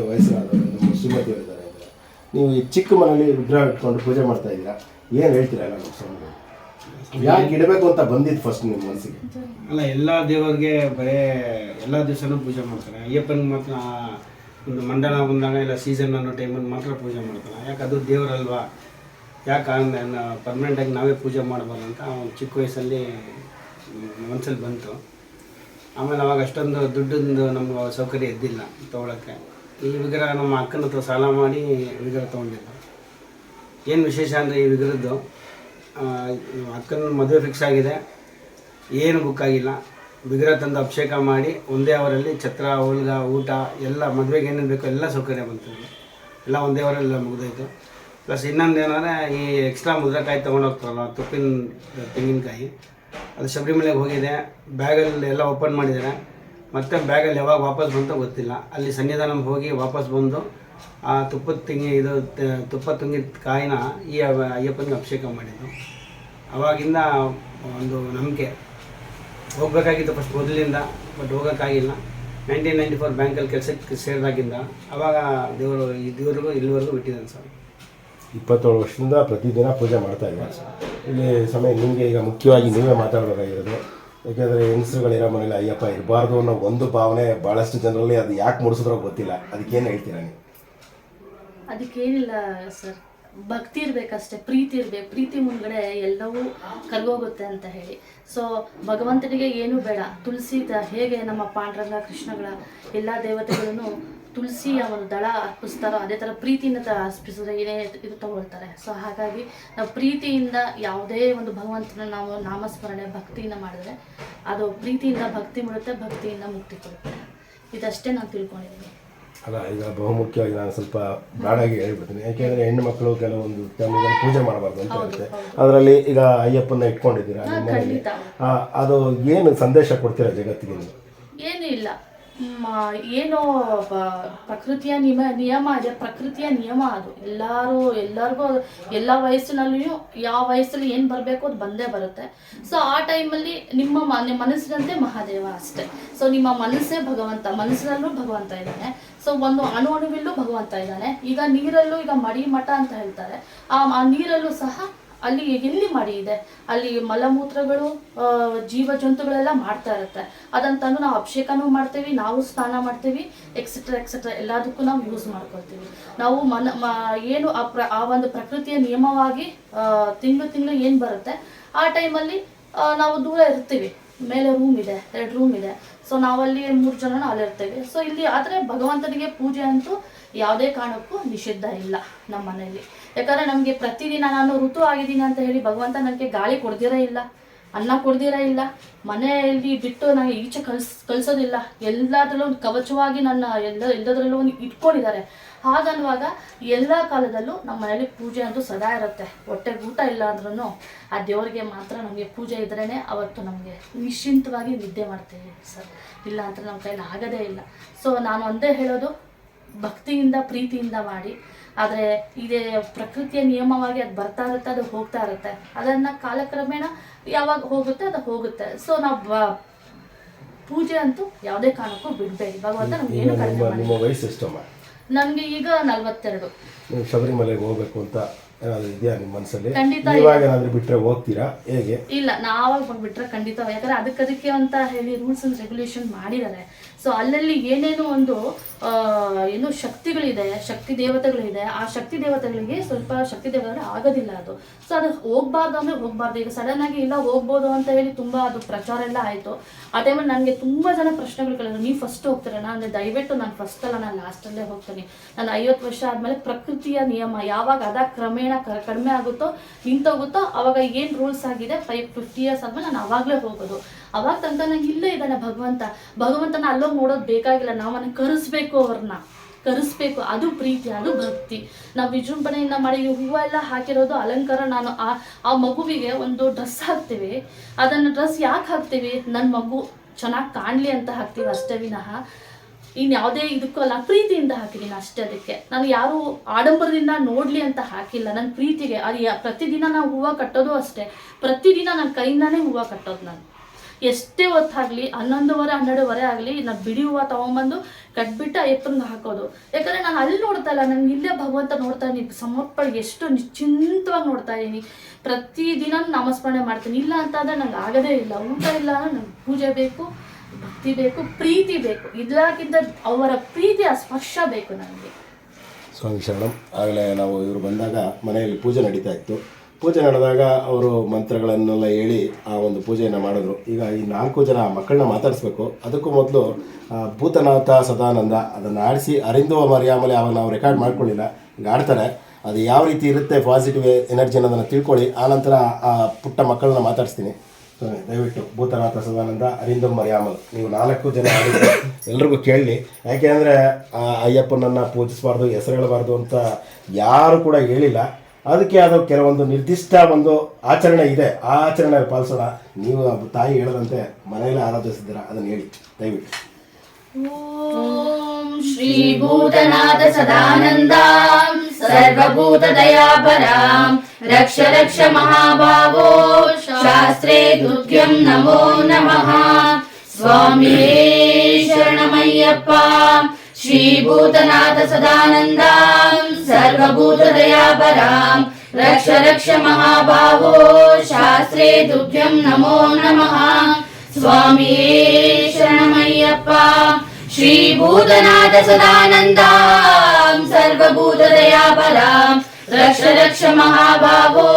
ವಯಸ್ಸಾದವರು ನಮ್ಮ ಶ್ರೀಮತಿಯವರಿದ್ದಾರೆ ಅಂದರೆ ನೀವು ಈ ಚಿಕ್ಕ ಮನೇಲಿ ವಿಗ್ರಹ ಇಟ್ಕೊಂಡು ಪೂಜೆ ಮಾಡ್ತಾ ಇದ್ದೀರಾ, ಏನು ಹೇಳ್ತೀರಾ ಎಲ್ಲ ನಮ್ಮ ಸ್ವಾಮಿ? ಯಾಕೆ ಇಡಬೇಕು ಅಂತ ಬಂದಿದ್ದು ಫಸ್ಟ್ ನಿಮ್ಮ ಮನಸ್ಸಿಗೆ? ಅಲ್ಲ, ಎಲ್ಲ ದೇವರಿಗೆ ಬರೇ ಎಲ್ಲ ದಿವಸನೂ ಪೂಜೆ ಮಾಡ್ತಾರೆ. ಅಯ್ಯಪ್ಪನಿಗೆ ಮಾತ್ರ ಒಂದು ಮಂಡಲ ಬಂದಾಗ ಇಲ್ಲ ಸೀಸನ್ ಅನ್ನೋ ಟೈಮಲ್ಲಿ ಮಾತ್ರ ಪೂಜೆ ಮಾಡ್ತಾರೆ. ಯಾಕೆ ಅದು ದೇವರಲ್ವಾ, ಯಾಕೆ ಪರ್ಮನೆಂಟಾಗಿ ನಾವೇ ಪೂಜೆ ಮಾಡಬಾರ್ದು ಅಂತ ಒಂದು ಚಿಕ್ಕ ವಯಸ್ಸಲ್ಲಿ ಮನಸ್ಸಲ್ಲಿ ಬಂತು. ಆಮೇಲೆ ಅವಾಗ ಅಷ್ಟೊಂದು ದುಡ್ಡಿಂದು ನಮ್ಗೆ ಸೌಕರ್ಯ ಇದ್ದಿಲ್ಲ ತೊಗೊಳಕ್ಕೆ. ಈ ವಿಗ್ರಹ ನಮ್ಮ ಅಕ್ಕನ ಹತ್ರ ಸಾಲ ಮಾಡಿ ವಿಗ್ರಹ ತೊಗೊಂಡಿದ್ದು. ಏನು ವಿಶೇಷ ಅಂದರೆ ಈ ವಿಗ್ರಹದ್ದು ಅಕ್ಕನ ಮದುವೆ ಫಿಕ್ಸ್ ಆಗಿದೆ, ಏನು ಬುಕ್ ಆಗಿಲ್ಲ. ವಿಗ್ರಹ ತಂದು ಅಭಿಷೇಕ ಮಾಡಿ ಒಂದೇ ಅವರಲ್ಲಿ ಛತ್ರ, ಹೋಳ್ಗ, ಊಟ ಎಲ್ಲ ಮದುವೆಗೆ ಏನೇನು ಬೇಕೋ ಎಲ್ಲ ಸೌಕರ್ಯ ಬಂತು. ಎಲ್ಲ ಒಂದೇ ಅವರಲ್ಲಿ ಮುಗಿದೋಯ್ತು. ಪ್ಲಸ್ ಇನ್ನೊಂದು ಏನಂದರೆ ಈ ಎಕ್ಸ್ಟ್ರಾ ಮುದ್ರೆಕಾಯಿ ತೊಗೊಂಡೋಗ್ತಾರಲ್ಲ, ತುಪ್ಪಿನ ತೆಂಗಿನಕಾಯಿ, ಅದು ಶಬರಿಮಲೆಗೆ ಹೋಗಿದೆ. ಬ್ಯಾಗಲ್ಲಿ ಎಲ್ಲ ಓಪನ್ ಮಾಡಿದ್ದಾರೆ. ಮತ್ತು ಬ್ಯಾಗಲ್ಲಿ ಯಾವಾಗ ವಾಪಸ್ ಬಂತೋ ಗೊತ್ತಿಲ್ಲ. ಅಲ್ಲಿ ಸನ್ನಿಧಾನಕ್ಕೆ ಹೋಗಿ ವಾಪಸ್ ಬಂದು ಆ ತುಪ್ಪದ ತುಂಗಿದ ಕಾಯಿನ ಈ ಅಯ್ಯಪ್ಪನಿಗೆ ಅಭಿಷೇಕ ಮಾಡಿದ್ದು. ಆವಾಗಿಂದ ಒಂದು ನಂಬಿಕೆ. ಹೋಗಬೇಕಾಗಿತ್ತು ಫಸ್ಟ್ ಮೊದಲಿಂದ, ಬಟ್ ಹೋಗೋಕ್ಕಾಗಿಲ್ಲ. 1994 ಬ್ಯಾಂಕಲ್ಲಿ ಕೆಲಸಕ್ಕೆ ಸೇರಿದಾಗಿಂದ ಆವಾಗ ದೇವರು ಇಲ್ಲಿವರೆಗೂ ಬಿಟ್ಟಿದ್ದಾನೆ ಸರ್. 27 ವರ್ಷದಿಂದ ಪ್ರತಿದಿನ ಪೂಜೆ ಮಾಡ್ತಾ ಇದ್ದಾರೆ. ಇಲ್ಲಿ ಸಮಯ ನಿಮಗೆ ಈಗ ಮುಖ್ಯವಾಗಿ ನೀವೇ ಮಾತಾಡಬೇಕಾಗಿರೋದು. ಯಾಕೆಂದರೆ ಹೆಂಗಸರುಗಳಿರೋ ಮನೇಲಿ ಅಯ್ಯಪ್ಪ ಇರಬಾರ್ದು ಅನ್ನೋ ಒಂದು ಭಾವನೆ ಭಾಳಷ್ಟು ಜನರಲ್ಲಿ, ಅದು ಯಾಕೆ ಮೂಡಿಸಿದ್ರೋ ಗೊತ್ತಿಲ್ಲ. ಅದಕ್ಕೇನು ಹೇಳ್ತೀರಾ ನೀವು? ಅದಕ್ಕೇನಿಲ್ಲ ಸರ್, ಭಕ್ತಿ ಇರಬೇಕಷ್ಟೆ, ಪ್ರೀತಿ ಇರಬೇಕು. ಪ್ರೀತಿ ಮುಂದ್ಗಡೆ ಎಲ್ಲವೂ ಕರ್ಗೋಗುತ್ತೆ ಅಂತ ಹೇಳಿ. ಸೊ ಭಗವಂತನಿಗೆ ಏನೂ ಬೇಡ. ತುಳಸಿ ಹೇಗೆ ನಮ್ಮ ಪಾಂಡುರಂಗ ಕೃಷ್ಣಗಳ ಎಲ್ಲ ದೇವತೆಗಳನ್ನು ತುಳಸಿಯ ಒಂದು ದಳ ಅರ್ಪಿಸ್ತಾರೋ, ಅದೇ ಥರ ಪ್ರೀತಿಯಿಂದ ಅರ್ಪಿಸಿದ್ರೆ ಏನೇ ಇದು ತಗೊಳ್ತಾರೆ. ಸೊ ಹಾಗಾಗಿ ನಾವು ಪ್ರೀತಿಯಿಂದ ಯಾವುದೇ ಒಂದು ಭಗವಂತನ ನಾವು ನಾಮಸ್ಮರಣೆ ಭಕ್ತಿಯಿಂದ ಮಾಡಿದ್ರೆ ಅದು ಪ್ರೀತಿಯಿಂದ ಭಕ್ತಿ ಮಾಡುತ್ತೆ, ಭಕ್ತಿಯಿಂದ ಮುಕ್ತಿ ಕೊಡುತ್ತೆ. ಇದಷ್ಟೇ ನಾನು ತಿಳ್ಕೊಂಡಿದ್ದೀನಿ. ಅಲ್ಲ, ಈಗ ಬಹುಮುಖ್ಯವಾಗಿ ನಾನು ಸ್ವಲ್ಪ ಬ್ರಾಡಾಗಿ ಹೇಳ್ಬಿಡ್ತೀನಿ. ಯಾಕೆಂದರೆ ಹೆಣ್ಣು ಮಕ್ಕಳು ಕೆಲವೊಂದು ಟೈಮಿಗೆ ಪೂಜೆ ಮಾಡಬಾರ್ದು ಅಂತ ಇರುತ್ತೆ. ಅದರಲ್ಲಿ ಈಗ ಅಯ್ಯಪ್ಪನ ಇಟ್ಕೊಂಡಿದ್ದೀರಾ ನಿಮ್ಮ ಮನೆಯಲ್ಲಿ, ಅದು ಏನು ಸಂದೇಶ ಕೊಡ್ತೀರಾ ಜಗತ್ತಿಗೆ? ಏನೂ ಇಲ್ಲ, ಏನೋ ಪ್ರಕೃತಿಯ ನಿಯಮ ಇದೆ. ಪ್ರಕೃತಿಯ ನಿಯಮ ಅದು. ಎಲ್ಲರಿಗೂ ಎಲ್ಲ ವಯಸ್ಸಿನಲ್ಲಿಯೂ ಯಾವ ವಯಸ್ಸಲ್ಲಿ ಏನು ಬರಬೇಕು ಅದು ಬಂದೇ ಬರುತ್ತೆ. ಸೊ ಆ ಟೈಮಲ್ಲಿ ನಿಮ್ಮ ಮನಸ್ಸಿನಂತೆ ಮಹಾದೇವ ಅಷ್ಟೇ. ಸೊ ನಿಮ್ಮ ಮನಸ್ಸೇ ಭಗವಂತ, ಮನಸ್ಸಿನಲ್ಲೂ ಭಗವಂತ ಇದ್ದಾನೆ. ಸೊ ಒಂದು ಅಣುವಿಲ್ಲೂ ಭಗವಂತ ಇದ್ದಾನೆ. ಈಗ ನೀರಲ್ಲೂ, ಈಗ ಮಡಿ ಮಠ ಅಂತ ಹೇಳ್ತಾರೆ, ಆ ನೀರಲ್ಲೂ ಸಹ ಅಲ್ಲಿ ಎಲ್ಲಿ ಮಡಿ ಇದೆ, ಅಲ್ಲಿ ಮಲಮೂತ್ರಗಳು ಜೀವ ಜಂತುಗಳೆಲ್ಲ ಮಾಡ್ತಾ ಇರುತ್ತೆ. ಅದಂತಂದು ನಾವು ಅಭಿಷೇಕನೂ ಮಾಡ್ತೀವಿ, ನಾವು ಸ್ನಾನ ಮಾಡ್ತೀವಿ, ಎಕ್ಸೆಟ್ರಾ ಎಲ್ಲದಕ್ಕೂ ನಾವು ಯೂಸ್ ಮಾಡ್ಕೊಳ್ತೀವಿ. ನಾವು ಏನು ಆ ಒಂದು ಪ್ರಕೃತಿಯ ನಿಯಮವಾಗಿ ತಿಂಗಳು ಏನು ಬರುತ್ತೆ ಆ ಟೈಮಲ್ಲಿ ನಾವು ದೂರ ಇರ್ತೀವಿ. ಮೇಲೆ ರೂಮ್ ಇದೆ, 2 ರೂಮ್ ಇದೆ. ಸೊ ನಾವಲ್ಲಿ 3 ಜನ ಅಲ್ಲಿರ್ತೇವೆ. ಸೊ ಇಲ್ಲಿ ಆದರೆ ಭಗವಂತನಿಗೆ ಪೂಜೆ ಅಂತೂ ಯಾವುದೇ ಕಾರಣಕ್ಕೂ ನಿಷಿದ್ಧ ಇಲ್ಲ ನಮ್ಮ ಮನೆಯಲ್ಲಿ. ಯಾಕಂದರೆ ನಮಗೆ ಪ್ರತಿದಿನ ನಾನು ಋತು ಆಗಿದ್ದೀನಿ ಅಂತ ಹೇಳಿ ಭಗವಂತ ನನಗೆ ಗಾಳಿ ಕೊಡ್ದಿರೇ ಇಲ್ಲ, ಅನ್ನ ಕೊಡ್ದಿರೇ ಇಲ್ಲ, ಮನೆಯಲ್ಲಿ ಬಿಟ್ಟು ನನಗೆ ಈಚೆ ಕಳಿಸೋದಿಲ್ಲ. ಎಲ್ಲದರಲ್ಲೂ ಒಂದು ಕವಚವಾಗಿ ನನ್ನ ಎಲ್ಲದರಲ್ಲೂ ಒಂದು ಇಟ್ಕೊಂಡಿದ್ದಾರೆ. ಹಾಗನ್ನುವಾಗ ಎಲ್ಲ ಕಾಲದಲ್ಲೂ ನಮ್ಮ ಮನೇಲಿ ಪೂಜೆ ಅಂತೂ ಸದಾ ಇರುತ್ತೆ. ಹೊಟ್ಟೆಗೆ ಊಟ ಇಲ್ಲ ಅಂದ್ರೂ ಆ ದೇವರಿಗೆ ಮಾತ್ರ ನಮಗೆ ಪೂಜೆ ಇದ್ರೇ ಅವತ್ತು ನಮಗೆ ನಿಶ್ಚಿಂತವಾಗಿ ನಿದ್ದೆ ಮಾಡ್ತೀವಿ ಸರ್. ಇಲ್ಲ ಅಂತ ನಮ್ಮ ಕೈಲಿ ಆಗೋದೇ ಇಲ್ಲ. ಸೊ ನಾನು ಒಂದೇ ಹೇಳೋದು, ಭಕ್ತಿಯಿಂದ ಪ್ರೀತಿಯಿಂದ ಮಾಡಿ. ಆದರೆ ಇದೇ ಪ್ರಕೃತಿಯ ನಿಯಮವಾಗಿ ಅದು ಬರ್ತಾ ಇರುತ್ತೆ, ಅದು ಹೋಗ್ತಾ ಇರುತ್ತೆ. ಅದನ್ನು ಕಾಲಕ್ರಮೇಣ ಯಾವಾಗ ಹೋಗುತ್ತೆ ಅದು ಹೋಗುತ್ತೆ. ಸೊ ನಾವು ಪೂಜೆ ಅಂತೂ ಯಾವುದೇ ಕಾರಣಕ್ಕೂ ಬಿಡಬೇಡಿ. ಭಗವಂತ ನಮ್ಗೆ ಏನು ಕಡಿಮೆ ಮಾಡಿ. ನಿಮ್ಮ ವಯಸ್ಸು ಎಷ್ಟಮ್ಮ? ನನಗೆ ಈಗ 42. ನೀವು ಶಬರಿಮಲೆಗೆ ಹೋಗ್ಬೇಕು ಅಂತ ಏನಾದರೂ ಇದೆಯಾ ನಿಮ್ಮ ಮನಸ್ಸಲ್ಲಿ? ಖಂಡಿತ. ಇವಾಗ ಏನಾದರೂ ಬಿಟ್ಟರೆ ಹೋಗ್ತೀರಾ, ಹೇಗೆ? ಇಲ್ಲ, ನಾವಾಗ ಬಂದ್ಬಿಟ್ರೆ ಖಂಡಿತ. ಯಾಕಂದರೆ ಅದಕ್ಕೆ ಅಂತ ಹೇಳಿ ರೂಲ್ಸ್ ಆ್ಯಂಡ್ ರೆಗ್ಯುಲೇಷನ್ ಮಾಡಿದ್ದಾರೆ. ಸೊ ಅಲ್ಲಲ್ಲಿ ಏನೇನು ಒಂದು ಏನು ಶಕ್ತಿಗಳಿದೆ, ಶಕ್ತಿ ದೇವತೆಗಳಿದೆ, ಆ ಶಕ್ತಿ ದೇವತೆಗಳಿಗೆ ಸ್ವಲ್ಪ ಶಕ್ತಿ ದೇವತೆ ಆಗೋದಿಲ್ಲ ಅದು. ಸೊ ಅದು ಹೋಗ್ಬಾರ್ದು ಅಂದರೆ ಹೋಗ್ಬಾರ್ದು. ಈಗ ಸಡನ್ನಾಗಿ ಇಲ್ಲ ಹೋಗ್ಬೋದು ಅಂತ ಹೇಳಿ ತುಂಬ ಅದು ಪ್ರಚಾರ ಎಲ್ಲ ಆಯಿತು. ಆ ಟೈಮಲ್ಲಿ ನನಗೆ ತುಂಬ ಜನ ಪ್ರಶ್ನೆಗಳು ಕೇಳಿದ್ರು, ನೀವು ಫಸ್ಟ್ ಹೋಗ್ತೀರಣ್ಣ ಅಂದರೆ ದಯವಿಟ್ಟು ನಾನು ಫಸ್ಟ್ ಅಲ್ಲ, ನಾನು ಲಾಸ್ಟಲ್ಲೇ ಹೋಗ್ತೀನಿ. ನಾನು 50 ವರ್ಷ ಆದಮೇಲೆ ಪ್ರಕೃತಿಯ ನಿಯಮ ಯಾವಾಗ ಕ್ರಮೇಣ ಕಡಿಮೆ ಆಗುತ್ತೋ, ನಿಂತೋಗುತ್ತೋ, ಅವಾಗ ಏನು ರೂಲ್ಸ್ ಆಗಿದೆ 50 ಇಯರ್ಸ್ ಆದಮೇಲೆ ನಾನು ಅವಾಗಲೇ ಹೋಗೋದು. ಅವಾಗ ತನಕ ನಂಗೆ ಇಲ್ಲೇ ಇದ್ದಾನೆ ಭಗವಂತನ ಅಲ್ಲೋಗಿ ನೋಡೋದು ಬೇಕಾಗಿಲ್ಲ. ನಾವು ಮನೆ ಕರೆಸ್ಬೇಕು, ಅವ್ರನ್ನ ಕರೆಸ್ಬೇಕು, ಅದು ಪ್ರೀತಿ, ಅದು ಭಕ್ತಿ. ನಾವು ವಿಜೃಂಭಣೆಯಿಂದ ಮಾಡಿ ಈ ಹೂವು ಎಲ್ಲ ಹಾಕಿರೋದು ಅಲಂಕಾರ. ನಾನು ಆ ಮಗುವಿಗೆ ಒಂದು ಡ್ರೆಸ್ ಹಾಕ್ತೀವಿ, ಅದನ್ನು ಡ್ರೆಸ್ ಯಾಕೆ ಹಾಕ್ತೀವಿ? ನನ್ನ ಮಗು ಚೆನ್ನಾಗಿ ಕಾಣಲಿ ಅಂತ ಹಾಕ್ತೀವಿ ಅಷ್ಟೇ ವಿನಃ ಇನ್ಯಾವುದೇ ಇದಕ್ಕೂ ಅಲ್ಲ, ಪ್ರೀತಿಯಿಂದ ಹಾಕಿದ್ದೀನಿ ಅಷ್ಟೇ. ಅದಕ್ಕೆ ನಾನು ಯಾರು ಆಡಂಬರದಿಂದ ನೋಡಲಿ ಅಂತ ಹಾಕಿಲ್ಲ, ನನ್ನ ಪ್ರೀತಿಗೆ. ಅದು ಪ್ರತಿದಿನ ನಾವು ಹೂವು ಕಟ್ಟೋದು ಅಷ್ಟೇ, ಪ್ರತಿದಿನ ನನ್ನ ಕೈಯಿಂದಾನೇ ಹೂವು ಕಟ್ಟೋದು. ನಾನು ಎಷ್ಟೇ ಹೊತ್ತಾಗಲಿ 11:30 12 ಆಗಲಿ ನಾನು ಬಿಡಿ ಹೂವು ತೊಗೊಂಬಂದು ಕಟ್ಬಿಟ್ಟು ಅಯ್ಯಪ್ಪನಿಗೆ ಹಾಕೋದು. ಯಾಕಂದರೆ ನಾನು ಅಲ್ಲಿ ನೋಡ್ತಾ ಇಲ್ಲ, ನನಗೆ ಇಲ್ಲೇ ಭಗವಂತ ನೋಡ್ತಾ ಇದ್ದೀನಿ, ಸಮರ್ಪಣೆ ಎಷ್ಟು ನಿಶ್ಚಿಂತವಾಗಿ ನೋಡ್ತಾ ಇದ್ದೀನಿ. ಪ್ರತಿದಿನ ನಾಮಸ್ಮರಣೆ ಮಾಡ್ತೀನಿ. ಇಲ್ಲ ಅಂತಂದರೆ ನಂಗೆ ಆಗೋದೇ ಇಲ್ಲ. ಊಟ ಇಲ್ಲ ಅಂದರೆ ನಂಗೆ ಪೂಜೆ ಬೇಕು, ಭಕ್ತಿ ಬೇಕು, ಪ್ರೀತಿ ಬೇಕು. ಇದಕ್ಕಿಂತ ಅವರ ಪ್ರೀತಿಯ ಸ್ಪರ್ಶ ಬೇಕು ನನಗೆ. ಸ್ವಾಮಿ ಶರಣಂ. ಆಗಲೇ ನಾವು ಇವರು ಬಂದಾಗ ಮನೆಯಲ್ಲಿ ಪೂಜೆ ನಡೀತಾ ಇತ್ತು. ಪೂಜೆ ನಡೆದಾಗ ಅವರು ಮಂತ್ರಗಳನ್ನೆಲ್ಲ ಹೇಳಿ ಆ ಒಂದು ಪೂಜೆಯನ್ನು ಮಾಡಿದ್ರು. ಈಗ ಈ 4 ಜನ ಮಕ್ಕಳನ್ನ ಮಾತಾಡಿಸ್ಬೇಕು. ಅದಕ್ಕೂ ಮೊದಲು ಭೂತನಾಥ ಸದಾನಂದ ಅದನ್ನು ಆಡಿಸಿ ಅರಿಂದುವ ಮರಿಯಾಮಲೆ ಅವಾಗ ನಾವು ರೆಕಾರ್ಡ್ ಮಾಡ್ಕೊಳ್ಳಿಲ್ಲ, ಈಗ ಆಡ್ತಾರೆ. ಅದು ಯಾವ ರೀತಿ ಇರುತ್ತೆ ಪಾಸಿಟಿವ್ ಎನರ್ಜಿ ಅನ್ನೋದನ್ನು ತಿಳ್ಕೊಳ್ಳಿ. ಆನಂತರ ಆ ಪುಟ್ಟ ಮಕ್ಕಳನ್ನ ಮಾತಾಡಿಸ್ತೀನಿ. ದಯವಿಟ್ಟು ಭೂತನಾಥ ಸದಾನಂದ ಅರಿಂದುವ ಮರಿಯಾಮಲ್ ನೀವು 4 ಜನ ಆಡಿದ್ರೆ ಎಲ್ರಿಗೂ ಕೇಳಲಿ. ಯಾಕೆ ಅಂದರೆ ಅಯ್ಯಪ್ಪನನ್ನು ಪೂಜಿಸಬಾರ್ದು, ಹೆಸರು ಹೇಳಬಾರ್ದು ಅಂತ ಯಾರು ಕೂಡ ಹೇಳಿಲ್ಲ. ಅದಕ್ಕೆ ಅದು ಕೆಲವೊಂದು ನಿರ್ದಿಷ್ಟ ಒಂದು ಆಚರಣೆ ಇದೆ, ಆ ಆಚರಣೆ ಪಾಲಿಸೋಣ. ನೀವು ತಾಯಿ ಹೇಳದಂತೆ ಮನೆಯಲ್ಲೇ ಆರಾಧಿಸಿದ್ದೀರಾ, ಅದನ್ನು ಹೇಳಿ ದಯವಿಟ್ಟು. ಓಂ ಶ್ರೀ ಭೂತನಾಥ ಸದಾನಂದ ಸರ್ವಭೂತ ದಯಾಪರಾಂ ರಕ್ಷ ರಕ್ಷ ಮಹಾಭಾವೋ ಶಾಸ್ತ್ರೇ ತುಭ್ಯಂ ನಮೋ ನಮಃ. ಸ್ವಾಮಿಯೇ ಶರಣಮಯ್ಯಪ್ಪ. ಶ್ರೀ ಭೂತನಾಥ ಸದಾನಂದ ಸರ್ವಭೂತ ದಯಾಪರಾಂ ರಕ್ಷ ರಕ್ಷ ಮಹಾಭಾವೋ ಶಾಸ್ತ್ರೇ ತುಭ್ಯಂ ನಮೋ ನಮಃ. ಸ್ವಾಮಿಯೇ ಶರಣಮಯ್ಯಪ್ಪ. ಶ್ರೀ ಭೂತನಾಥ ಸದಾನಂದ ಸರ್ವಭೂತ ದಯಾಪರಾಂ ರಕ್ಷ ರಕ್ಷ ಮಹಾಭಾವೋ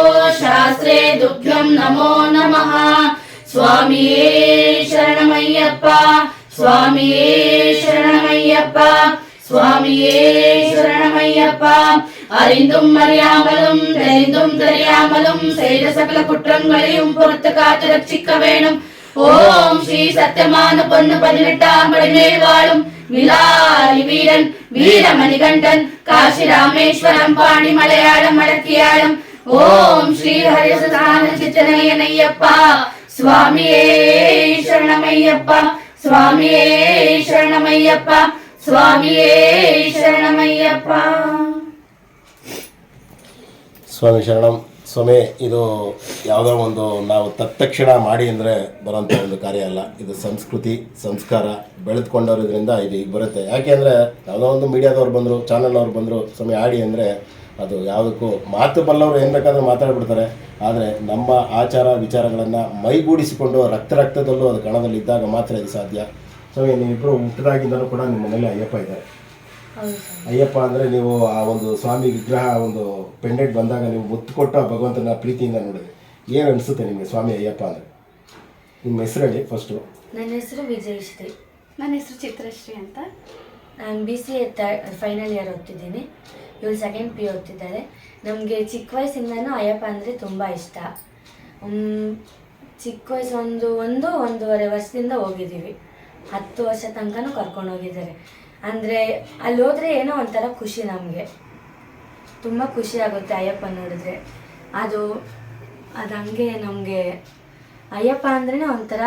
ಶಾಸ್ತ್ರೇ ತುಭ್ಯಂ ನಮೋ ನಮಃ. ಸ್ವಾಮಿಯೇ ಶರಣಮಯ್ಯಪ್ಪ. ಸ್ವಾಮಿಯೇ ಶರಣಮಯ್ಯಪ್ಪ. ಸ್ವಾಮಿಯೇ ಶರಣಮಯ್ಯಪ್ಪ. அறிந்தும் அறியாமலும் தெரிந்தும் தெரியாமலும் செய்த சகல குற்றங்களையும் பொறுத்து காத்து ரட்சிக்க வேணும். ஓம் ஸ்ரீ சத்தியமான பொண்ணு 18ஆம் படி மேல் வாழும் விலாரி வீரன் வீரமணிகண்டன் காசி ராமேஸ்வரம் பாணி மலையாளம் மடக்கியாளம் ஓம் ஸ்ரீ ஹரிசதான சித்தனையனையப்பா. சுவாமியே சரணமையப்பா. சுவாமியே சரணமையப்பா. சுவாமியே சரணமையப்பா. ಸ್ವಾಮಿ ಶರಣಂ. ಸ್ವಾಮಿ, ಇದು ಯಾವುದೋ ಒಂದು ನಾವು ತತ್ಕ್ಷಣ ಮಾಡಿ ಅಂದರೆ ಬರೋಂಥ ಒಂದು ಕಾರ್ಯ ಅಲ್ಲ. ಇದು ಸಂಸ್ಕೃತಿ ಸಂಸ್ಕಾರ ಬೆಳೆದುಕೊಂಡೋದ್ರಿಂದ ಇದು ಈಗ ಬರುತ್ತೆ. ಯಾಕೆ ಅಂದರೆ ಯಾವುದೋ ಒಂದು ಮೀಡಿಯಾದವ್ರು ಬಂದರು, ಚಾನಲ್ನವ್ರು ಬಂದರು, ಸ್ವಾಮಿ ಆಡಿ ಅಂದರೆ ಅದು ಯಾವುದಕ್ಕೂ ಮಾತು ಬಲ್ಲವರು ಏನು ಬೇಕಾದರೂ ಮಾತಾಡ್ಬಿಡ್ತಾರೆ. ಆದರೆ ನಮ್ಮ ಆಚಾರ ವಿಚಾರಗಳನ್ನು ಮೈಗೂಡಿಸಿಕೊಂಡು ರಕ್ತದಲ್ಲೂ ಅದು ಕಣದಲ್ಲಿ ಇದ್ದಾಗ ಮಾತ್ರ ಇದು ಸಾಧ್ಯ. ಸ್ವಾಮಿ, ನೀವಿಬ್ಬರು ಹುಟ್ಟಿದಾಗಿಂದಲೂ ಕೂಡ ನಿಮ್ಮ ಮನೇಲಿ ಅಯ್ಯಪ್ಪ ಇದ್ದಾರೆ. ಅಯ್ಯಪ್ಪ ಅಂದರೆ ನೀವು ಆ ಒಂದು ಸ್ವಾಮಿ ವಿಗ್ರಹ ಒಂದು ಪೆಂಡೆಂಟ್ ಬಂದಾಗ ನೀವು ಮುತ್ತು ಕೊಟ್ಟು ಆ ಭಗವಂತನ ಪ್ರೀತಿಯಿಂದ ನೋಡಿದೆ. ಏನು ಅನಿಸುತ್ತೆ ನಿಮಗೆ ಸ್ವಾಮಿ ಅಯ್ಯಪ್ಪ ಅಂದರೆ? ನಿಮ್ಮ ಹೆಸರು ಹೇಳಿ ಫಸ್ಟು. ನನ್ನ ಹೆಸರು ವಿಜಯಶ್ರೀ. ನನ್ನ ಹೆಸರು ಚಿತ್ರಶ್ರೀ ಅಂತ. ನಾನು BCA ಫೈನಲ್ ಇಯರ್ ಓದ್ತಿದ್ದೀನಿ. ಇವಳು 2nd PU ಓದ್ತಿದ್ದಾರೆ. ನಮಗೆ ಚಿಕ್ಕ ವಯಸ್ಸಿಂದನೂ ಅಯ್ಯಪ್ಪ ಅಂದರೆ ತುಂಬ ಇಷ್ಟ. ಚಿಕ್ಕ ವಯಸ್ಸು ಒಂದೂವರೆ ವರ್ಷದಿಂದ ಹೋಗಿದ್ದೀವಿ. 10 ವರ್ಷ ತನಕನೂ ಕರ್ಕೊಂಡು ಹೋಗಿದ್ದಾರೆ. ಅಂದರೆ ಅಲ್ಲಿ ಹೋದರೆ ಏನೋ ಒಂಥರ ಖುಷಿ, ನಮಗೆ ತುಂಬ ಖುಷಿ ಆಗುತ್ತೆ ಅಯ್ಯಪ್ಪ ನೋಡಿದ್ರೆ. ಅದು ಹಂಗೆ ನಮಗೆ ಅಯ್ಯಪ್ಪ ಅಂದ್ರೇ ಒಂಥರ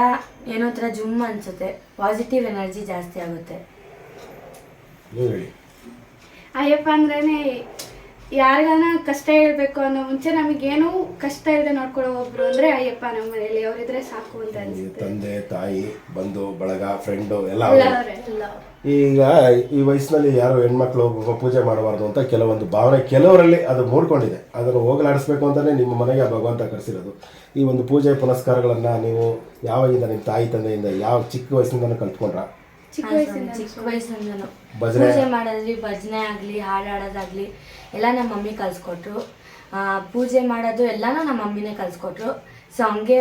ಏನೋ ಥರ ಜುಮ್ ಅನಿಸುತ್ತೆ, ಪಾಸಿಟಿವ್ ಎನರ್ಜಿ ಜಾಸ್ತಿ ಆಗುತ್ತೆ. ಅಯ್ಯಪ್ಪ ಅಂದ್ರೇ ಯಾರಿಗಾನ ಕಷ್ಟ ಹೇಳ್ಬೇಕು ಅನ್ನೋ ಮುಂಚೆ ನಮಗೇನು ಕಷ್ಟ ಇಲ್ಲದೆ ನೋಡ್ಕೊಳ್ಳೋ ಒಬ್ರು ಅಂದರೆ ಅಯ್ಯಪ್ಪ. ನಮ್ಮ ಮನೆಯಲ್ಲಿ ಅವರಿದ್ರೆ ಸಾಕು ಅಂತ ಅನಿಸುತ್ತೆ. ತಂದೆ ತಾಯಿ ಬಂಧು ಬಳಗ ಫ್ರೆಂಡು ಎಲ್ಲ ಅವರೇ ಎಲ್ಲ. ಈಗ ಈ ವಯಸ್ಸಿನಲ್ಲಿ ಯಾರು ಹೆಣ್ಮಕ್ಳು ಪೂಜೆ ಮಾಡಬಾರ್ದು ಅಂತ ಕೆಲವೊಂದು ಭಾವನೆ ಕೆಲವರಲ್ಲಿ ಅದು ಮೂಡ್ಕೊಂಡಿದೆ. ಅದನ್ನು ಹೋಗಲಾಡಿಸ್ಬೇಕು ಅಂತಲೇ ನಿಮ್ಮ ಮನೆಗೆ ಭಗವಂತ ಕರೆಸಿರೋದು. ಈ ಒಂದು ಪೂಜೆ ಪುನಸ್ಕಾರಗಳನ್ನು ನೀವು ಯಾವಾಗಿಂದ ನಿಮ್ಮ ತಾಯಿ ತಂದೆಯಿಂದ ಯಾವ ಚಿಕ್ಕ ವಯಸ್ಸಿಂದನೂ ಕಲ್ತ್ಕೊಂಡ್ರಾ? ಚಿಕ್ಕ ವಯಸ್ಸಿಂದನೂ ಪೂಜೆ ಮಾಡೋದ್ರಿ, ಭಜನೆ ಆಗಲಿ, ಹಾಡಾಡೋದಾಗಲಿ ಎಲ್ಲ ನಮ್ಮ ಮಮ್ಮಿ ಕಲಿಸ್ಕೊಟ್ರು. ಪೂಜೆ ಮಾಡೋದು ಎಲ್ಲನೂ ನಮ್ಮ ಮಮ್ಮಿನೇ ಕಲಿಸ್ಕೊಟ್ರು. ಸೊ ಹಂಗೆ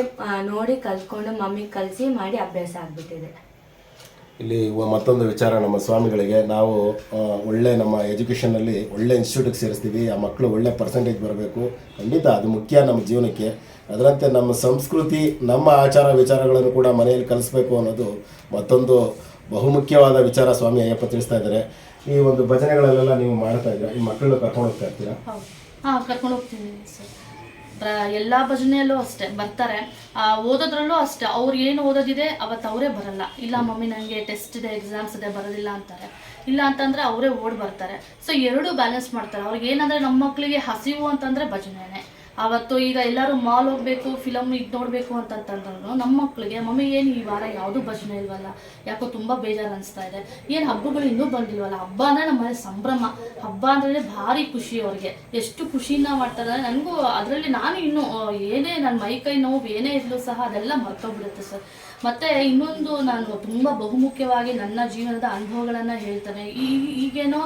ನೋಡಿ ಕಲ್ತ್ಕೊಂಡು ಮಮ್ಮಿಗೆ ಕಲಿಸಿ ಮಾಡಿ ಅಭ್ಯಾಸ ಆಗಿಬಿಟ್ಟಿದೆ. ಇಲ್ಲಿ ಮತ್ತೊಂದು ವಿಚಾರ, ನಮ್ಮ ಸ್ವಾಮಿಗಳಿಗೆ ನಾವು ಒಳ್ಳೆ ನಮ್ಮ ಎಜುಕೇಷನಲ್ಲಿ ಒಳ್ಳೆ ಇನ್ಸ್ಟಿಟ್ಯೂಟಿಗೆ ಸೇರಿಸ್ತೀವಿ. ಆ ಮಕ್ಕಳು ಒಳ್ಳೆ ಪರ್ಸೆಂಟೇಜ್ ಬರಬೇಕು, ಖಂಡಿತ ಅದು ಮುಖ್ಯ ನಮ್ಮ ಜೀವನಕ್ಕೆ. ಅದರಂತೆ ನಮ್ಮ ಸಂಸ್ಕೃತಿ ನಮ್ಮ ಆಚಾರ ವಿಚಾರಗಳನ್ನು ಕೂಡ ಮನೆಯಲ್ಲಿ ಕಲಿಸ್ಬೇಕು ಅನ್ನೋದು ಮತ್ತೊಂದು ಬಹುಮುಖ್ಯವಾದ ವಿಚಾರ ಸ್ವಾಮಿ ಅಯ್ಯಪ್ಪ ತಿಳಿಸ್ತಾ ಇದ್ದಾರೆ. ಈ ಒಂದು ಭಜನೆಗಳಲ್ಲೆಲ್ಲ ನೀವು ಮಾಡ್ತಾ ಇದ್ದೀರಾ, ಈ ಮಕ್ಕಳನ್ನ ಕರ್ಕೊಂಡು ಹೋಗ್ತಾ ಇರ್ತೀರಾ? ಹೌದು, ಹಾಂ ಕರ್ಕೊಂಡು ಹೋಗ್ತೀನಿ ಸರ್. ಎಲ್ಲ ಭಜನೆಯಲ್ಲೂ ಅಷ್ಟೇ ಬರ್ತಾರೆ, ಓದೋದ್ರಲ್ಲೂ ಅಷ್ಟೇ. ಅವ್ರು ಏನು ಓದೋದಿದೆ ಅವತ್ತು ಅವರೇ ಬರಲ್ಲ. ಇಲ್ಲ ಮಮ್ಮಿ ನನಗೆ ಟೆಸ್ಟ್ ಇದೆ, ಎಕ್ಸಾಮ್ಸ್ ಇದೆ, ಬರೋದಿಲ್ಲ ಅಂತಾರೆ. ಇಲ್ಲ ಅಂತಂದರೆ ಅವರೇ ಓಡಿ ಬರ್ತಾರೆ. ಸೊ ಎರಡೂ ಬ್ಯಾಲೆನ್ಸ್ ಮಾಡ್ತಾರೆ. ಅವ್ರಿಗೆ ಏನಂದರೆ ನಮ್ಮ ಮಕ್ಕಳಿಗೆ ಹಸಿವು ಅಂತಂದರೆ ಭಜನೆನೇ. ಅವತ್ತು ಈಗ ಎಲ್ಲರೂ ಮಾಲ್ ಹೋಗಬೇಕು, ಫಿಲಮ್ ಇದು ನೋಡಬೇಕು ಅಂತಂತಂದ್ರೂ ನಮ್ಮ ಮಕ್ಕಳಿಗೆ ಮಮ್ಮಿ ಏನು ಈ ವಾರ ಯಾವುದೂ ಭಜನೆ ಇಲ್ವಲ್ಲ, ಯಾಕೋ ತುಂಬ ಬೇಜಾರು ಅನಿಸ್ತಾ ಇದೆ, ಏನು ಹಬ್ಬಗಳು ಇನ್ನೂ ಬಂದಿಲ್ವಲ್ಲ. ಹಬ್ಬ ಅಂದರೆ ನಮ್ಮನೆ ಸಂಭ್ರಮ. ಹಬ್ಬ ಅಂದರೆ ಭಾರಿ ಖುಷಿ ಅವ್ರಿಗೆ. ಎಷ್ಟು ಖುಷಿಯಿಂದ ಮಾಡ್ತಾರೆ. ನನಗೂ ಅದರಲ್ಲಿ ನಾನು ಇನ್ನೂ ಏನೇ ನನ್ನ ಮೈ ನೋವು ಏನೇ ಇರಲು ಸಹ ಅದೆಲ್ಲ ಮರ್ತೋಗ್ಬಿಡುತ್ತೆ ಸರ್. ಮತ್ತು ಇನ್ನೊಂದು ನಾನು ತುಂಬ ಬಹುಮುಖ್ಯವಾಗಿ ನನ್ನ ಜೀವನದ ಅನುಭವಗಳನ್ನು ಹೇಳ್ತೇನೆ. ಈಗೇನೋ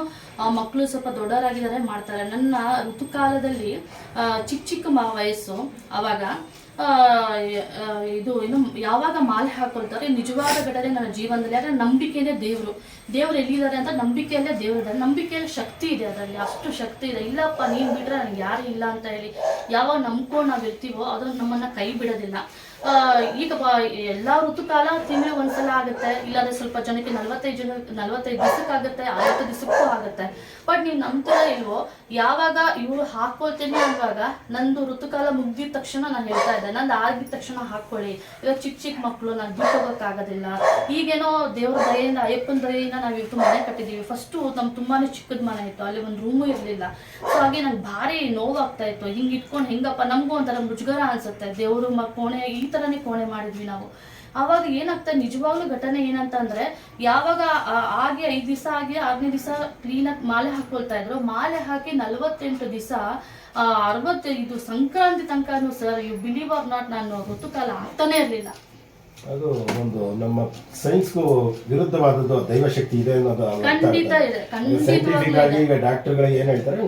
ಮಕ್ಕಳು ಸ್ವಲ್ಪ ದೊಡ್ಡವರಾಗಿದ್ದಾರೆ, ಮಾಡ್ತಾರೆ. ನನ್ನ ಋತುಕಾಲದಲ್ಲಿ ಚಿಕ್ಕ ವಯಸ್ಸು, ಆವಾಗ ಇದು ಏನು ಯಾವಾಗ ಮಾಲೆ ಹಾಕೊಳ್ತಾರೆ ನಿಜವಾದ ಘಟನೆ ನನ್ನ ಜೀವನದಲ್ಲಿ. ಯಾಕಂದರೆ ನಂಬಿಕೆಯೇ ದೇವರು. ದೇವ್ರು ಎಲ್ಲಿದ್ದಾರೆ ಅಂತ ನಂಬಿಕೆಯಲ್ಲೇ ದೇವ್ರು ಇದ್ದಾರೆ. ನಂಬಿಕೆಯಲ್ಲಿ ಶಕ್ತಿ ಇದೆ, ಅದರಲ್ಲಿ ಅಷ್ಟು ಶಕ್ತಿ ಇದೆ. ಇಲ್ಲಪ್ಪ ನೀನು ಬಿಟ್ಟರೆ ನನಗೆ ಯಾರು ಇಲ್ಲ ಅಂತ ಹೇಳಿ ಯಾವಾಗ ನಂಬ್ಕೊಂಡು ನಾವು ಇರ್ತೀವೋ ಅದು ನಮ್ಮನ್ನು ಕೈ ಬಿಡೋದಿಲ್ಲ. ಈಗ ಎಲ್ಲ ಋತುಕಾಲ ತಿಂಗಳಿಗೆ ಒಂದ್ಸಲ ಆಗುತ್ತೆ, ಇಲ್ಲಾಂದರೆ ಸ್ವಲ್ಪ ಜನಕ್ಕೆ 45 ದಿವಸಕ್ಕಾಗುತ್ತೆ, 50 ದಿವಸಕ್ಕೂ ಆಗುತ್ತೆ. ಬಟ್ ನೀವು ನಂಬ್ತೀರ ಇಲ್ವೋ, ಯಾವಾಗ ಇವರು ಹಾಕ್ಕೊಳ್ತೇನೆ ಅನ್ನುವಾಗ ನಂದು ಋತುಕಾಲ ಮುಗ್ದಿದ ತಕ್ಷಣ ನಾನು ಹೇಳ್ತಾ ಇದ್ದೆ, ನಂದು ಆಗಿದ ತಕ್ಷಣ ಹಾಕ್ಕೊಳ್ಳಿ. ಇವಾಗ ಚಿಕ್ಕ ಮಕ್ಕಳು ನಾನು ಬಿಟ್ಟೋಗೋಕ್ಕಾಗೋದಿಲ್ಲ. ಈಗೇನೋ ದೇವ್ರ ದಯೆಯಿಂದ, ಅಯ್ಯಪ್ಪನ ದಯೆಯಿಂದ ನಾವು ಇವತ್ತು ಮನೆ ಕಟ್ಟಿದ್ದೀವಿ. ಫಸ್ಟು ನಮ್ಗೆ ತುಂಬಾ ಚಿಕ್ಕದ ಮನೆ ಇತ್ತು, ಅಲ್ಲಿ ಒಂದು ರೂಮು ಇರಲಿಲ್ಲ. ಸೊ ಹಾಗೆ ನಂಗೆ ಭಾರಿ ನೋವಾಗ್ತಾ ಇತ್ತು. ಹಿಂಗೆ ಇಟ್ಕೊಂಡು ಹೆಂಗಪ್ಪ, ನಮಗೂ ಒಂಥರ ಮುಜುಗರ ಅನಿಸುತ್ತೆ. ದೇವರು ಕೋಣೆ ಈ ಥರನೇ ಕೋಣೆ ಮಾಡಿದ್ವಿ ನಾವು. ಆವಾಗ ಏನಾಗ್ತದೆ ನಿಜವಾಗ್ಲೂ ಘಟನೆ ಏನಂತ ಅಂದರೆ, ಯಾವಾಗ ಆಗಿ 5 ದಿವಸ ಆಗಿ 6ನೇ ದಿವಸ ಕ್ಲೀನಾಗಿ ಮಾಲೆ ಹಾಕ್ಕೊಳ್ತಾ ಇದ್ರು. ಮಾಲೆ ಹಾಕಿ 48 ದಿವಸ 65 ಸಂಕ್ರಾಂತಿ ತನಕನೂ sir, you believe or not, ನಾನು ಋತುಕಾಲ ಆಗ್ತಾನೆ ಇರಲಿಲ್ಲ. ಅದು ಒಂದು ನಮ್ಮ ಸೈನ್ಸ್ಗೂ ವಿರುದ್ಧವಾದದ್ದು ದೈವಶಕ್ತಿ ಇದೆ ಅನ್ನೋದು ಖಂಡಿತ ಇದೆ, ಸೈಂಟಿಫಿಕ್ ಆಗಿ ಈಗ ಡಾಕ್ಟರ್ಗಳಿಗೆ ಏನ್ ಹೇಳ್ತಾರೆ,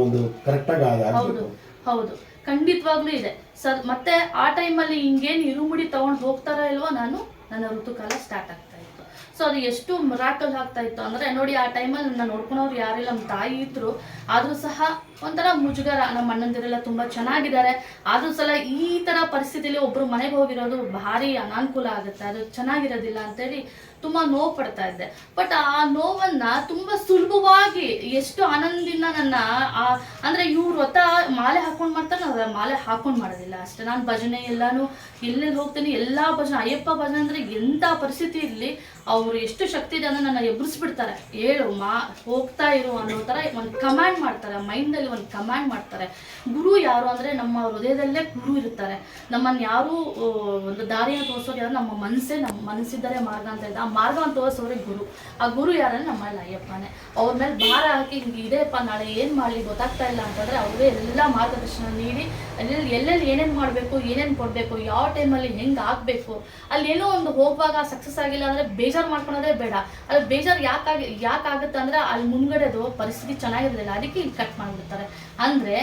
ಒಂದು ಕರೆಕ್ಟಾಗಿ ಹೌದು ಹೌದು ಖಂಡಿತವಾಗ್ಲೂ ಇದೆ ಸರ್. ಮತ್ತೆ ಆ ಟೈಮಲ್ಲಿ ಹಿಂಗೇನು ಇರುಮುಡಿ ತಗೊಂಡು ಹೋಗ್ತಾರ ಇಲ್ವೋ, ನನ್ನ ಋತುಕಾಲ ಸ್ಟಾರ್ಟ್ ಆಗ್ತಾ ಇತ್ತು. ಸೊ ಅದು ಎಷ್ಟು ಮಿರಾಕಲ್ ಆಗ್ತಾ ಇತ್ತು ಅಂದರೆ ನೋಡಿ, ಆ ಟೈಮಲ್ಲಿ ನನ್ನ ನೋಡ್ಕೊಳೋರು ಯಾರಿಲ್ಲ, ನಮ್ಮ ತಾಯಿ ಇದ್ರು. ಆದರೂ ಸಹ ಒಂಥರ ಮುಜುಗರ. ನಮ್ಮ ಅಣ್ಣಂದಿರೆಲ್ಲ ತುಂಬ ಚೆನ್ನಾಗಿದ್ದಾರೆ, ಆದರೂ ಸಲ ಈ ಥರ ಪರಿಸ್ಥಿತಿಯಲ್ಲಿ ಒಬ್ಬರು ಮನೆಗೆ ಹೋಗಿರೋದು ಭಾರಿ ಅನಾನುಕೂಲ ಆಗುತ್ತೆ, ಅದು ಚೆನ್ನಾಗಿರೋದಿಲ್ಲ ಅಂತೇಳಿ ತುಂಬ ನೋವು ಪಡ್ತಾ ಇದ್ದೆ. ಬಟ್ ಆ ನೋವನ್ನು ತುಂಬ ಸುಲಭವಾಗಿ ಎಷ್ಟು ಆನಂದದಿಂದ ಅಂದರೆ ಇವ್ರು ಹೊತ್ತ ಮಾಲೆ ಹಾಕೊಂಡು ಮಾಡ್ತಾರೆ, ನಾನು ಮಾಲೆ ಹಾಕೊಂಡು ಮಾಡೋದಿಲ್ಲ ಅಷ್ಟೇ. ನಾನು ಭಜನೆ ಎಲ್ಲಾನು ಎಲ್ಲೆಲ್ಲಿ ಹೋಗ್ತೀನಿ, ಎಲ್ಲ ಭಜನೆ, ಅಯ್ಯಪ್ಪ ಭಜನೆ ಅಂದರೆ ಎಂಥ ಪರಿಸ್ಥಿತಿ ಇರಲಿ ಅವರು ಎಷ್ಟು ಶಕ್ತಿ ಇದೆ ಅಂದರೆ ನನ್ನ ಎಬ್ಬರಿಸ್ಬಿಡ್ತಾರೆ. ಹೋಗ್ತಾ ಇರು ಅನ್ನೋ ಥರ ಒಂದು ಕಮ್ಯಾಂಡ್ ಮಾಡ್ತಾರೆ, ಮೈಂಡಲ್ಲಿ ಒಂದು ಕಮ್ಯಾಂಡ್ ಮಾಡ್ತಾರೆ. ಗುರು ಯಾರು ಅಂದರೆ ನಮ್ಮ ಹೃದಯದಲ್ಲೇ ಗುರು ಇರ್ತಾರೆ. ನಮ್ಮನ್ನು ಯಾರು ಒಂದು ದಾರಿಯನ್ನು ತೋರಿಸೋರು ಯಾರು, ನಮ್ಮ ಮನಸ್ಸಿದ್ದರೆ ಮಾರ್ಗ ಅಂತ ಇದೆ. ಆ ಮಾರ್ಗವನ್ನು ತೋರಿಸೋರೆ ಗುರು. ಆ ಗುರು ಯಾರಂದ್ರೆ ನಮ್ಮಲ್ಲಿ ಅಯ್ಯಪ್ಪನೇ. ಅವ್ರ ಮೇಲೆ ಭಾರ ಹಾಕಿ ಹಿಂಗೆ ಇದೆಯಪ್ಪ ನಾಳೆ ಏನು ಮಾಡಲಿ ಗೊತ್ತಾಗ್ತಾ ಇಲ್ಲ ಅಂತಂದರೆ ಅವರೇ ಎಲ್ಲ ಮಾರ್ಗದರ್ಶನ ನೀಡಿ ಎಲ್ಲೆಲ್ಲಿ ಏನೇನು ಮಾಡಬೇಕು, ಏನೇನು ಕೊಡಬೇಕು, ಯಾವ ಟೈಮಲ್ಲಿ ಹೆಂಗೆ ಆಗಬೇಕು, ಅಲ್ಲಿ ಏನೋ ಒಂದು ಹೋಗುವಾಗ ಸಕ್ಸಸ್ ಆಗಿಲ್ಲ ಅಂದರೆ ಬೇಜಾರು ಮಾಡ್ಕೊಳೋದೇ ಬೇಡ. ಅಲ್ಲಿ ಬೇಜಾರು ಯಾಕಾಗುತ್ತೆ ಅಂದರೆ ಅಲ್ಲಿ ಮುಂದ್ಗಡೆದು ಪರಿಸ್ಥಿತಿ ಚೆನ್ನಾಗಿರೋದಿಲ್ಲ, ಅದಕ್ಕೆ ಇಲ್ಲಿ ಕಟ್ ಮಾಡಿಬಿಡ್ತಾರೆ. ಅಂದರೆ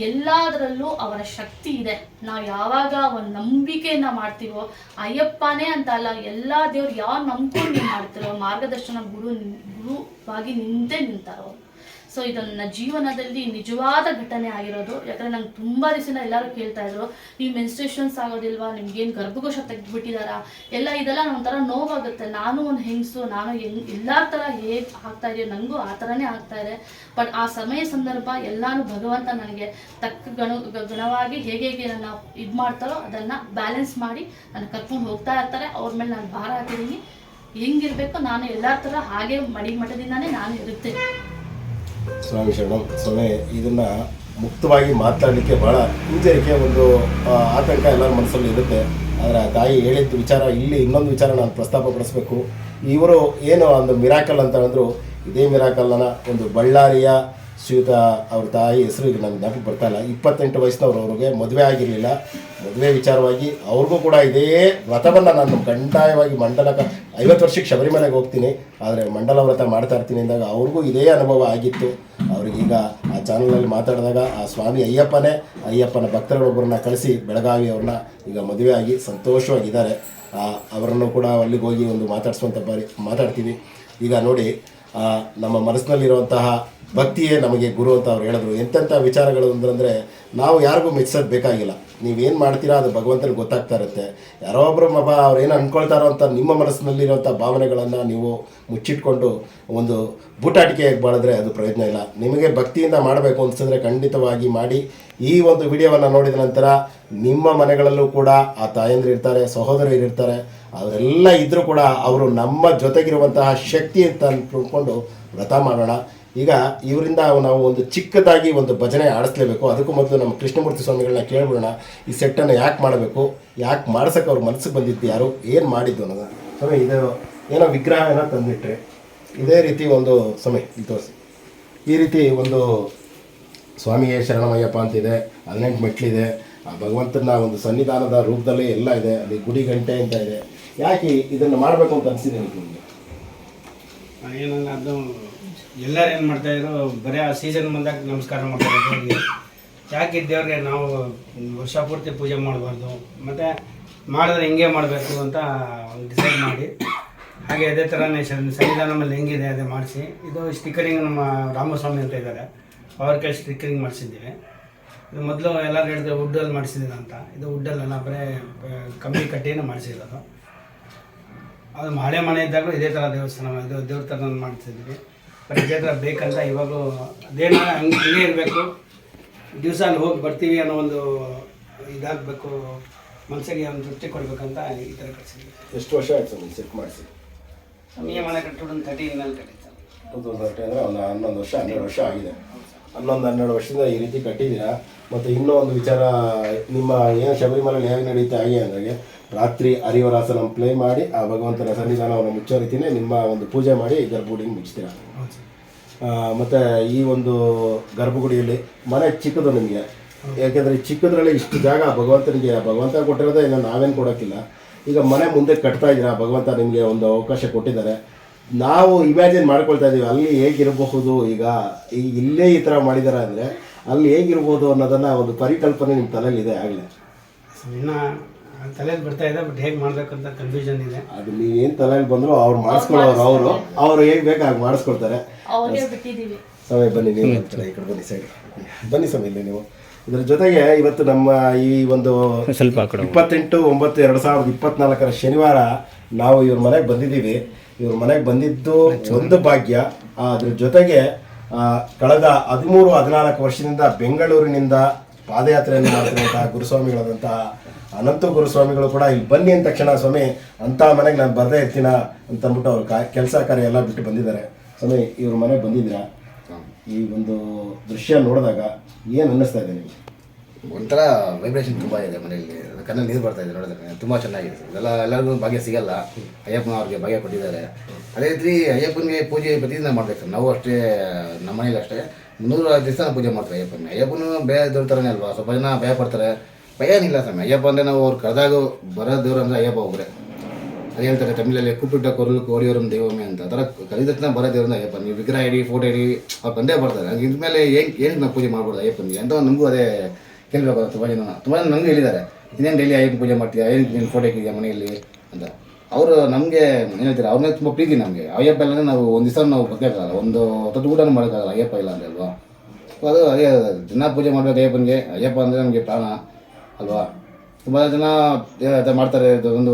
ಎಲ್ಲದರಲ್ಲೂ ಅವರ ಶಕ್ತಿ ಇದೆ. ನಾವು ಯಾವಾಗ ಒಂದು ನಂಬಿಕೆಯನ್ನು ಮಾಡ್ತೀವೋ, ಅಯ್ಯಪ್ಪನೇ ಅಂತ ಅಲ್ಲ, ಎಲ್ಲ ದೇವ್ರು ಯಾವ ನಂಬ್ಕೊಂಡು ಮಾಡ್ತಿರೋ ಮಾರ್ಗದರ್ಶನ ಗುರುವಾಗಿ ನಿಂತಾರೋ. ಸೊ ಇದು ನನ್ನ ಜೀವನದಲ್ಲಿ ನಿಜವಾದ ಘಟನೆ ಆಗಿರೋದು. ಯಾಕಂದರೆ ನಂಗೆ ತುಂಬ ದಿವಸ ಎಲ್ಲರೂ ಕೇಳ್ತಾ ಇದ್ರು, ನೀವು ಮೆನ್ಸ್ಟ್ರೇಷನ್ಸ್ ಆಗೋದಿಲ್ವಾ, ನಿಮ್ಗೇನು ಗರ್ಭಕೋಶ ತೆಗೆದುಬಿಟ್ಟಿದಾರಾ, ಇದೆಲ್ಲ ಒಂಥರ ನೋವಾಗುತ್ತೆ. ನಾನು ಒಂದು ಹೆಂಗಸು, ನಾನು ಎಲ್ಲರ ಥರ ಹೇಗೆ ಆಗ್ತಾ ಇದೆಯೋ ನನಗೂ ಆ ಥರನೇ ಆಗ್ತಾ ಇದೆ. ಬಟ್ ಆ ಸಂದರ್ಭ ಎಲ್ಲಾನು ಭಗವಂತ ನನಗೆ ತಕ್ಕ ಗುಣವಾಗಿ ಹೇಗೆ ನನ್ನ ಇದು ಮಾಡ್ತಾರೋ ಅದನ್ನು ಬ್ಯಾಲೆನ್ಸ್ ಮಾಡಿ ನನ್ನ ಕರ್ಕೊಂಡು ಹೋಗ್ತಾ ಇರ್ತಾರೆ. ಅವ್ರ ಮೇಲೆ ನಾನು ಭಾರ ಹಾಕಿದ್ದೀನಿ. ಹೆಂಗಿರಬೇಕು ನಾನು ಎಲ್ಲರ ಥರ ಹಾಗೆ ಮಠದಿಂದಾನೇ ನಾನು ಇರುತ್ತೇನೆ. ಸ್ವಾಮಿ ಶರಣಂ. ಸ್ವಾಮಿ, ಇದನ್ನು ಮುಕ್ತವಾಗಿ ಮಾತಾಡಲಿಕ್ಕೆ ಭಾಳ ಹಿಂಜರಿಕೆ, ಒಂದು ಆತಂಕ ಎಲ್ಲರ ಮನಸ್ಸಲ್ಲಿ ಇರುತ್ತೆ. ಆದರೆ ತಾಯಿ ಹೇಳಿದ ವಿಚಾರ, ಇಲ್ಲಿ ಇನ್ನೊಂದು ವಿಚಾರ ನಾನು ಪ್ರಸ್ತಾಪಪಡಿಸ್ಬೇಕು. ಇವರು ಏನು ಒಂದು ಮಿರಾಕಲ್ ಅಂತ ಹೇಳಿದ್ರು, ಇದೇ ಮಿರಾಕಲ್ನ ಒಂದು ಬಳ್ಳಾರಿಯ ಶ್ರೀಯುತ ಅವ್ರ ತಾಯಿ ಹೆಸರು ಈಗ ನನಗೆ ಜ್ಞಾಪಕ ಬರ್ತಾ ಇಲ್ಲ, 28 ವಯಸ್ಸಿನವ್ರು, ಅವ್ರಿಗೆ ಮದುವೆ ಆಗಿರಲಿಲ್ಲ. ಮದುವೆ ವಿಚಾರವಾಗಿ ಅವ್ರಿಗೂ ಕೂಡ ಇದೇ ವ್ರತವನ್ನು ನಾನು ಕಡ್ಡಾಯವಾಗಿ 50 ವರ್ಷಕ್ಕೆ ಶಬರಿಮಲೆಗೆ ಹೋಗ್ತೀನಿ, ಆದರೆ ಮಂಡಲ ವ್ರತ ಮಾಡ್ತಾ ಇರ್ತೀನಿ ಅಂದಾಗ ಅವ್ರಿಗೂ ಇದೇ ಅನುಭವ ಆಗಿತ್ತು. ಅವ್ರಿಗೀಗ ಆ ಚಾನಲಲ್ಲಿ ಮಾತಾಡಿದಾಗ ಆ ಸ್ವಾಮಿ ಅಯ್ಯಪ್ಪನ ಭಕ್ತರೊಬ್ಬರನ್ನ ಕಳಿಸಿ ಬೆಳಗಾವಿ ಅವ್ರನ್ನ ಈಗ ಮದುವೆ ಆಗಿ ಸಂತೋಷವಾಗಿದ್ದಾರೆ. ಅವರನ್ನು ಕೂಡ ಅಲ್ಲಿಗೆ ಹೋಗಿ ಒಂದು ಮಾತಾಡ್ತೀವಿ. ಈಗ ನೋಡಿ, ನಮ್ಮ ಮನಸ್ಸಿನಲ್ಲಿರುವಂತಹ ಭಕ್ತಿಯೇ ನಮಗೆ ಗುರು ಅಂತ ಅವ್ರು ಹೇಳಿದ್ರು. ಎಂತೆಂಥ ವಿಚಾರಗಳು ಅಂದರೆ ನಾವು ಯಾರಿಗೂ ಮೆಚ್ಚೋದು ಬೇಕಾಗಿಲ್ಲ. ನೀವೇನು ಮಾಡ್ತೀರಾ ಅದು ಭಗವಂತನಿಗೆ ಗೊತ್ತಾಗ್ತಾ ಇರುತ್ತೆ. ಯಾರೋ ಒಬ್ಬರು ಅವ್ರು ಏನು ಅಂದ್ಕೊಳ್ತಾರೋ ಅಂತ ನಿಮ್ಮ ಮನಸ್ಸಿನಲ್ಲಿರೋಂಥ ಭಾವನೆಗಳನ್ನು ನೀವು ಮುಚ್ಚಿಟ್ಕೊಂಡು ಒಂದು ಬೂಟಾಟಿಕೆಯಾಗಿ ಮಾಡಿದ್ರೆ ಅದು ಪ್ರಯೋಜನ ಇಲ್ಲ. ನಿಮಗೆ ಭಕ್ತಿಯಿಂದ ಮಾಡಬೇಕು ಅನಿಸಿದ್ರೆ ಖಂಡಿತವಾಗಿ ಮಾಡಿ. ಈ ಒಂದು ವಿಡಿಯೋವನ್ನು ನೋಡಿದ ನಂತರ ನಿಮ್ಮ ಮನೆಗಳಲ್ಲೂ ಕೂಡ ಆ ತಾಯಂದಿರು ಇರ್ತಾರೆ, ಸಹೋದರರು ಇರ್ತಾರೆ, ಅವರೆಲ್ಲ ಇದ್ದರೂ ಕೂಡ ಅವರು ನಮ್ಮ ಜೊತೆಗಿರುವಂತಹ ಶಕ್ತಿ ಅಂತ ಅಂದ್ಕೊಂಡು ವ್ರತ ಮಾಡೋಣ. ಈಗ ಇವರಿಂದ ನಾವು ಒಂದು ಚಿಕ್ಕದಾಗಿ ಒಂದು ಭಜನೆ ಆಡಿಸ್ಲೇಬೇಕು. ಅದಕ್ಕೂ ಮೊದಲು ನಮ್ಮ ಕೃಷ್ಣಮೂರ್ತಿ ಸ್ವಾಮಿಗಳನ್ನ ಕೇಳ್ಬಿಡೋಣ, ಈ ಸೆಟ್ಟನ್ನು ಯಾಕೆ ಮಾಡಬೇಕು, ಯಾಕೆ ಮಾಡ್ಸೋಕ್ಕೆ ಅವ್ರ ಮನಸ್ಸಿಗೆ ಬಂದಿದ್ದು, ಯಾರು ಏನು ಮಾಡಿದ್ದು ಅನ್ನೋದು. ಸ್ವಾಮಿ ಇದು ಏನೋ ವಿಗ್ರಹ ಏನೋ ತಂದಿಟ್ರೆ ಇದೇ ರೀತಿ ಒಂದು ಸಮಯ ಇಲ್ಲಿ ತೋರಿಸಿ. ಈ ರೀತಿ ಒಂದು ಸ್ವಾಮಿಯೇ ಶರಣಮಯ್ಯಪ್ಪ ಅಂತಿದೆ, 18 ಮೆಟ್ಲಿದೆ, ಆ ಭಗವಂತನ ಒಂದು ಸನ್ನಿಧಾನದ ರೂಪದಲ್ಲೇ ಎಲ್ಲ ಇದೆ, ಅಲ್ಲಿ ಗುಡಿ ಗಂಟೆ ಅಂತ ಇದೆ. ಯಾಕೆ ಇದನ್ನು ಮಾಡಬೇಕು ಅಂತ ಅನಿಸಿದೆ ನಿಮಗೆ? ಏನಂದ್ರೆ ಅದು ಎಲ್ಲರೂ ಏನು ಮಾಡ್ತಾಯಿದ್ರು, ಬರೀ ಆ ಸೀಸನ್ ಬಂದಾಗ ನಮಸ್ಕಾರ ಮಾಡ್ತಾರೆ ದೇವ್ರಿಗೆ. ಯಾಕೆ ದೇವ್ರಿಗೆ ನಾವು ವರ್ಷ ಪೂರ್ತಿ ಪೂಜೆ ಮಾಡಬಾರ್ದು, ಮತ್ತು ಮಾಡಿದ್ರೆ ಹಿಂಗೆ ಮಾಡಬೇಕು ಅಂತ ಒಂದು ಡಿಸೈಡ್ ಮಾಡಿ, ಹಾಗೆ ಅದೇ ಥರನೇ ಸನ್ನಿಧಾನ ಮೇಲೆ ಹೆಂಗಿದೆ ಅದೇ ಮಾಡಿಸಿ. ಇದು ಸ್ಟಿಕ್ಕರಿಂಗ್ ನಮ್ಮ ರಾಮಸ್ವಾಮಿ ಅಂತ ಇದ್ದಾರೆ, ಅವ್ರ ಕೈ ಸ್ಟಿಕ್ಕರಿಂಗ್ ಮಾಡಿಸಿದ್ದೀವಿ. ಇದು ಮೊದಲು ಎಲ್ಲರೂ ಹೇಳಿದ್ರೆ ವುಡ್ಡಲ್ಲಿ ಮಾಡಿಸಿದ್ದೀರ ಅಂತ, ಇದು ವುಡ್ಡಲ್ಲ, ಬರೀ ಕಂಬಿ ಕಟ್ಟಿನ ಮಾಡಿಸಿರೋದು. ಅದು ಹಳೆ ಮನೆ ಇದ್ದಾಗಲೂ ಇದೇ ಥರ ದೇವಸ್ಥಾನ, ಇದು ದೇವ್ರ ಥರ ಮಾಡ್ತಿದ್ವಿ. ಬಟ್ ಇದೇ ಥರ ಬೇಕಂತ ಇವಾಗಲೂ ಅದೇನೋ ಹಂಗೆ ಇರಬೇಕು, ದಿವಸ ಹೋಗಿ ಬರ್ತೀವಿ ಅನ್ನೋ ಒಂದು ಇದಾಗಬೇಕು, ಮನಸ್ಸಿಗೆ ಒಂದು ತೃಪ್ತಿ ಕೊಡಬೇಕಂತ ಈ ಥರ ಕಟ್ಸಿದ್ವಿ. ಎಷ್ಟು ವರ್ಷ ಆಯ್ತು ಸ್ವಾಮಿ ಸೆಟ್ ಮಾಡಿಸಿ? ಈ ಮನೆ ಕಟ್ಟಿಬಿಟ್ಟು ಒಂದು 13 ಕಟ್ಟಿತ್ತು. 2013 ಅಂದರೆ ಒಂದು 11 ವರ್ಷ 12 ವರ್ಷ ಆಗಿದೆ. 11-12 ವರ್ಷದಿಂದ ಈ ರೀತಿ ಕಟ್ಟಿದ್ದೀರಾ. ಮತ್ತು ಇನ್ನೂ ಒಂದು ವಿಚಾರ, ನಿಮ್ಮ ಏನು ಶಬರಿಮಲೆಯಲ್ಲಿ ಹೇಗೆ ನಡೀತಾ ಹಾಗೆ ಅಂದಾಗೆ ರಾತ್ರಿ ಹರಿವರಾಸನ ಪ್ಲೇ ಮಾಡಿ ಆ ಭಗವಂತನ ಸನ್ನಿಧಾನವನ್ನು ಮುಚ್ಚೋ ರೀತಿಯೇ ನಿಮ್ಮ ಒಂದು ಪೂಜೆ ಮಾಡಿ ಗರ್ಭಗುಡಿಗೆ ಮುಚ್ತೀರಾ. ಮತ್ತು ಈ ಒಂದು ಗರ್ಭಗುಡಿಯಲ್ಲಿ ಮನೆ ಚಿಕ್ಕದು ನಿಮಗೆ, ಯಾಕೆಂದರೆ ಈ ಚಿಕ್ಕದ್ರಲ್ಲಿ ಇಷ್ಟು ಜಾಗ ಭಗವಂತನಿಗೆ ಭಗವಂತ ಕೊಟ್ಟಿರೋದೇ, ಇಲ್ಲ ನಾವೇನು ಕೊಡೋಕ್ಕಿಲ್ಲ. ಈಗ ಮನೆ ಮುಂದೆ ಕಟ್ತಾ ಇದ್ದೀರಾ, ಭಗವಂತ ನಿಮಗೆ ಒಂದು ಅವಕಾಶ ಕೊಟ್ಟಿದ್ದಾರೆ. ನಾವು ಇಮ್ಯಾಜಿನ್ ಮಾಡ್ಕೊಳ್ತಾ ಇದ್ದೀವಿ ಅಲ್ಲಿ ಹೇಗಿರಬಹುದು. ಈಗ ಇಲ್ಲೇ ಈ ಥರ ಮಾಡಿದ್ದಾರೆ ಅಂದರೆ ಅಲ್ಲಿ ಹೇಗಿರ್ಬೋದು ಅನ್ನೋದನ್ನು ಒಂದು ಪರಿಕಲ್ಪನೆ ನಿಮ್ಮ ತಲೆಯಲ್ಲಿದೆ ಆಗಲೇ? ಇನ್ನು ತಲೆಯಲ್ಲಿ ಬರ್ತಾ ಇದೆ, ಬಟ್ ಹೇಗೆ ಮಾಡಬೇಕಂತ ಕನ್ಫ್ಯೂಷನ್ ಇದೆ. ಅದು ನೀವೇನು ತಲೆಯಲ್ಲಿ ಬಂದರೂ ಅವ್ರು ಮಾಡಿಸ್ಕೊಳ್ಳೋರು, ಅವರು ಹೇಗೆ ಬೇಕು ಹಾಗೆ ಮಾಡಿಸ್ಕೊಳ್ತಾರೆ. ಅವ್ರಿಗೆ ಬಿಟ್ಟಿದ್ದೀವಿ. ಸಮಯ ಬನ್ನಿ, ನೀವು ಈ ಕಡೆ ಬನ್ನಿ, ಸೈಡ್ ಬನ್ನಿ ಸಮಯ ಇಲ್ಲಿ ನೀವು. ಇದರ ಜೊತೆಗೆ ಇವತ್ತು ನಮ್ಮ ಈ ಒಂದು 28/9/2024 ಶನಿವಾರ ನಾವು ಇವ್ರ ಮನೆಗೆ ಬಂದಿದ್ದೀವಿ. ಇವ್ರ ಮನೆಗೆ ಬಂದಿದ್ದು ಒಂದು ಭಾಗ್ಯ. ಅದ್ರ ಜೊತೆಗೆ ಕಳೆದ 13-14 ವರ್ಷದಿಂದ ಬೆಂಗಳೂರಿನಿಂದ ಪಾದಯಾತ್ರೆಯನ್ನು ಮಾಡ್ತಿರುವಂತಹ ಗುರುಸ್ವಾಮಿಗಳಾದಂತಹ ಅನಂತ ಗುರುಸ್ವಾಮಿಗಳು ಕೂಡ ಇಲ್ಲಿ ಬನ್ನಿ ಅಂದ ತಕ್ಷಣ ಸ್ವಾಮಿ ಅಂಥ ಮನೆಗೆ ನಾನು ಬರದೇ ಇರ್ತೀನ ಅಂತ ಅಂದ್ಬಿಟ್ಟು ಅವ್ರು ಕೆಲಸ ಕಾರ್ಯ ಎಲ್ಲ ಬಿಟ್ಟು ಬಂದಿದ್ದಾರೆ. ಸ್ವಾಮಿ ಇವ್ರ ಮನೆಗೆ ಬಂದಿದ್ದೀರಾ, ಈ ಒಂದು ದೃಶ್ಯ ನೋಡಿದಾಗ ಏನು ಅನ್ನಿಸ್ತಾ ಇದೆ ನಿಮಗೆ? ಒಂಥರ ವೈಬ್ರೇಷನ್ ತುಂಬ ಇದೆ ಮನೆಯಲ್ಲಿ, ಕಣ್ಣಲ್ಲಿ ನೀರು ಬರ್ತಾ ಇದೆ ನೋಡಿದ್ರೆ, ತುಂಬ ಚೆನ್ನಾಗಿದೆ. ಇದೆಲ್ಲ ಎಲ್ಲರಿಗೂ ಭಾಗ್ಯ ಸಿಗಲ್ಲ, ಅಯ್ಯಪ್ಪನ ಅವ್ರಿಗೆ ಭಾಗ್ಯ ಕೊಟ್ಟಿದ್ದಾರೆ. ಅದೇ ರೀತಿ ಅಯ್ಯಪ್ಪನಿಗೆ ಪೂಜೆ ಪ್ರತಿದಿನ ಮಾಡಬೇಕು. ನಾವು ಅಷ್ಟೇ, ನಮ್ಮ ಮನೇಲಿ ಅಷ್ಟೇ 300 ದಿವಸ ಪೂಜೆ ಮಾಡ್ತಾರೆ ಅಯ್ಯಪ್ಪನ. ಅಯ್ಯಪ್ಪನು ಭಯ ದೇವ್ರ ಥರನೇ ಅಲ್ವಾ, ಸ್ವಲ್ಪ ಜನ ಭಯ ಪಡ್ತಾರೆ. ಭಯ ಏನಿಲ್ಲ ಸ್ವಾಮಿ, ಅಯ್ಯಪ್ಪ ಅಂದರೆ ನಾವು ಅವ್ರು ಕರೆದಾಗ ಬರೋ ದೇವ್ರು ಅಂದರೆ ಅಯ್ಯಪ್ಪ ಒಬ್ಬರೇ. ಅದು ಹೇಳ್ತಾರೆ ತಮಿಳಲ್ಲಿ ಕೂಪಿಟ್ಟ ಕೊರಲು ಕೋಡಿಯೋರಂ ದೈವಮೇ ಅಂತ. ಆ ಥರ ಕಲಿದ ತಕ್ಷಣ ಬರೋ ದೇವ್ರನ್ನ ಅಯ್ಯಪ್ಪ. ನೀವು ವಿಗ್ರಹ ಇಡಿ, ಫೋಟೋ ಇಡಿ, ಅವ್ರು ಬಂದೇ ಬರ್ತಾರೆ. ಹಂಗೆ ಇದ್ಮೇಲೆ ಏನಕ್ಕೆ ನಾವು ಪೂಜೆ ಮಾಡ್ಬೋದು ಅಯ್ಯಪ್ಪನಿಗೆ ಅಂತ ನಮಗೂ ಅದೇ ಕೇಳಬೇಕು. ತುಂಬ ಜನ ನನಗೂ ಹೇಳಿದ್ದಾರೆ, ಇನ್ನೇನು ಡೈಲಿ ಅಯ್ಯಪ್ಪ ಪೂಜೆ ಮಾಡ್ತೀಯಾ, ಏನಕ್ಕೆ ನೀನು ಫೋಟೋ ಇಟ್ಟಿದ್ಯಾ ಮನೆಯಲ್ಲಿ ಅಂತ. ಅವರು ನಮಗೆ ಏನು ಹೇಳ್ತಾರೆ, ಅವ್ರನ್ನೇ ತುಂಬ ಪ್ರೀತಿ ನಮಗೆ. ಅಯ್ಯಪ್ಪ ಇಲ್ಲ ಅಂದರೆ ನಾವು ಒಂದು ದಿವಸ ನಾವು ಬದುಕೋಕ್ಕಾಗಲ್ಲ, ಒಂದು ಹೊತ್ತು ಊಟನೂ ಮಾಡೋಕ್ಕಾಗಲ್ಲ ಅಯ್ಯಪ್ಪ ಇಲ್ಲ ಅಂದರೆ ಅಲ್ವಾ. ಅದು ಅದೇ ದಿನ ಪೂಜೆ ಮಾಡಬೇಕು ಅಯ್ಯಪ್ಪನಿಗೆ. ಅಯ್ಯಪ್ಪ ಅಂದರೆ ನಮಗೆ ಪ್ರಾಣ ಅಲ್ವಾ. ತುಂಬ ಜನ ಮಾಡ್ತಾರೆ, ಒಂದು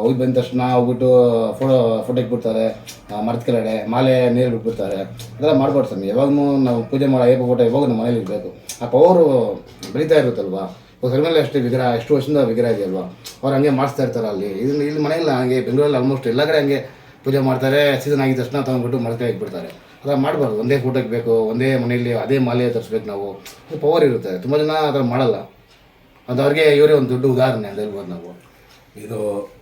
ಹೋಗಿ ಬಂದ ತಕ್ಷಣ ಹೋಗ್ಬಿಟ್ಟು ಫೋಟೋ ಇಟ್ಬಿಡ್ತಾರೆ, ಮರದ ಕೆಳಗಡೆ ಮಾಲೆ ನೀರು ಬಿಟ್ಬಿಡ್ತಾರೆ. ಅದೆಲ್ಲ ಮಾಡ್ಬಾರ್ದು ಸ್ವಾಮಿ. ಯಾವಾಗೂ ನಾವು ಪೂಜೆ ಮಾಡೋ ಅಯ್ಯಪ್ಪ ಫೋಟೋ ಯಾವಾಗ ನಮ್ಮ ಮನೇಲಿ ಇರಬೇಕು. ಆ ಪವರು ಬೆಳೀತಾ ಇರುತ್ತಲ್ವಾ. ಸರಿಮೇಲೆ ಅಷ್ಟೇ ವಿಗ್ರಹ, ಎಷ್ಟು ವರ್ಷದಿಂದ ವಿಗ್ರಹ ಇದೆಯಲ್ವಾ, ಅವ್ರು ಹಂಗೆ ಮಾಡಿಸ್ತಾ ಇರ್ತಾರೆ ಅಲ್ಲಿ. ಇಲ್ಲಿ ಮನೆಯಲ್ಲಿ ಹಂಗೆ ಬೆಂಗಳೂರಲ್ಲಿ ಆಲ್ಮೋಸ್ಟ್ ಎಲ್ಲ ಕಡೆ ಹಂಗೆ ಪೂಜೆ ಮಾಡ್ತಾರೆ. ಸೀಸನ್ ಆಗಿದ ತಕ್ಷಣ ತೊಗೊಂಡ್ಬಿಟ್ಟು ಮರದ ಕೆಳಗೆ ಇಟ್ಬಿಡ್ತಾರೆ. ಅದೆಲ್ಲ ಮಾಡಬಾರ್ದು. ಒಂದೇ ಫೋಟೋ ಇರಬೇಕು, ಒಂದೇ ಮನೆಯಲ್ಲಿ ಅದೇ ಮಾಲೆ ತರಿಸ್ಬೇಕು ನಾವು. ಪವರ್ ಇರುತ್ತೆ. ತುಂಬ ಜನ ಆ ಥರ ಮಾಡಲ್ಲ. ಅದು ಅವ್ರಿಗೆ ಇವರೇ ಒಂದು ದೊಡ್ಡ ಉದಾಹರಣೆ ಅಂತ ಹೇಳ್ಬೋದು ನಾವು. ಇದು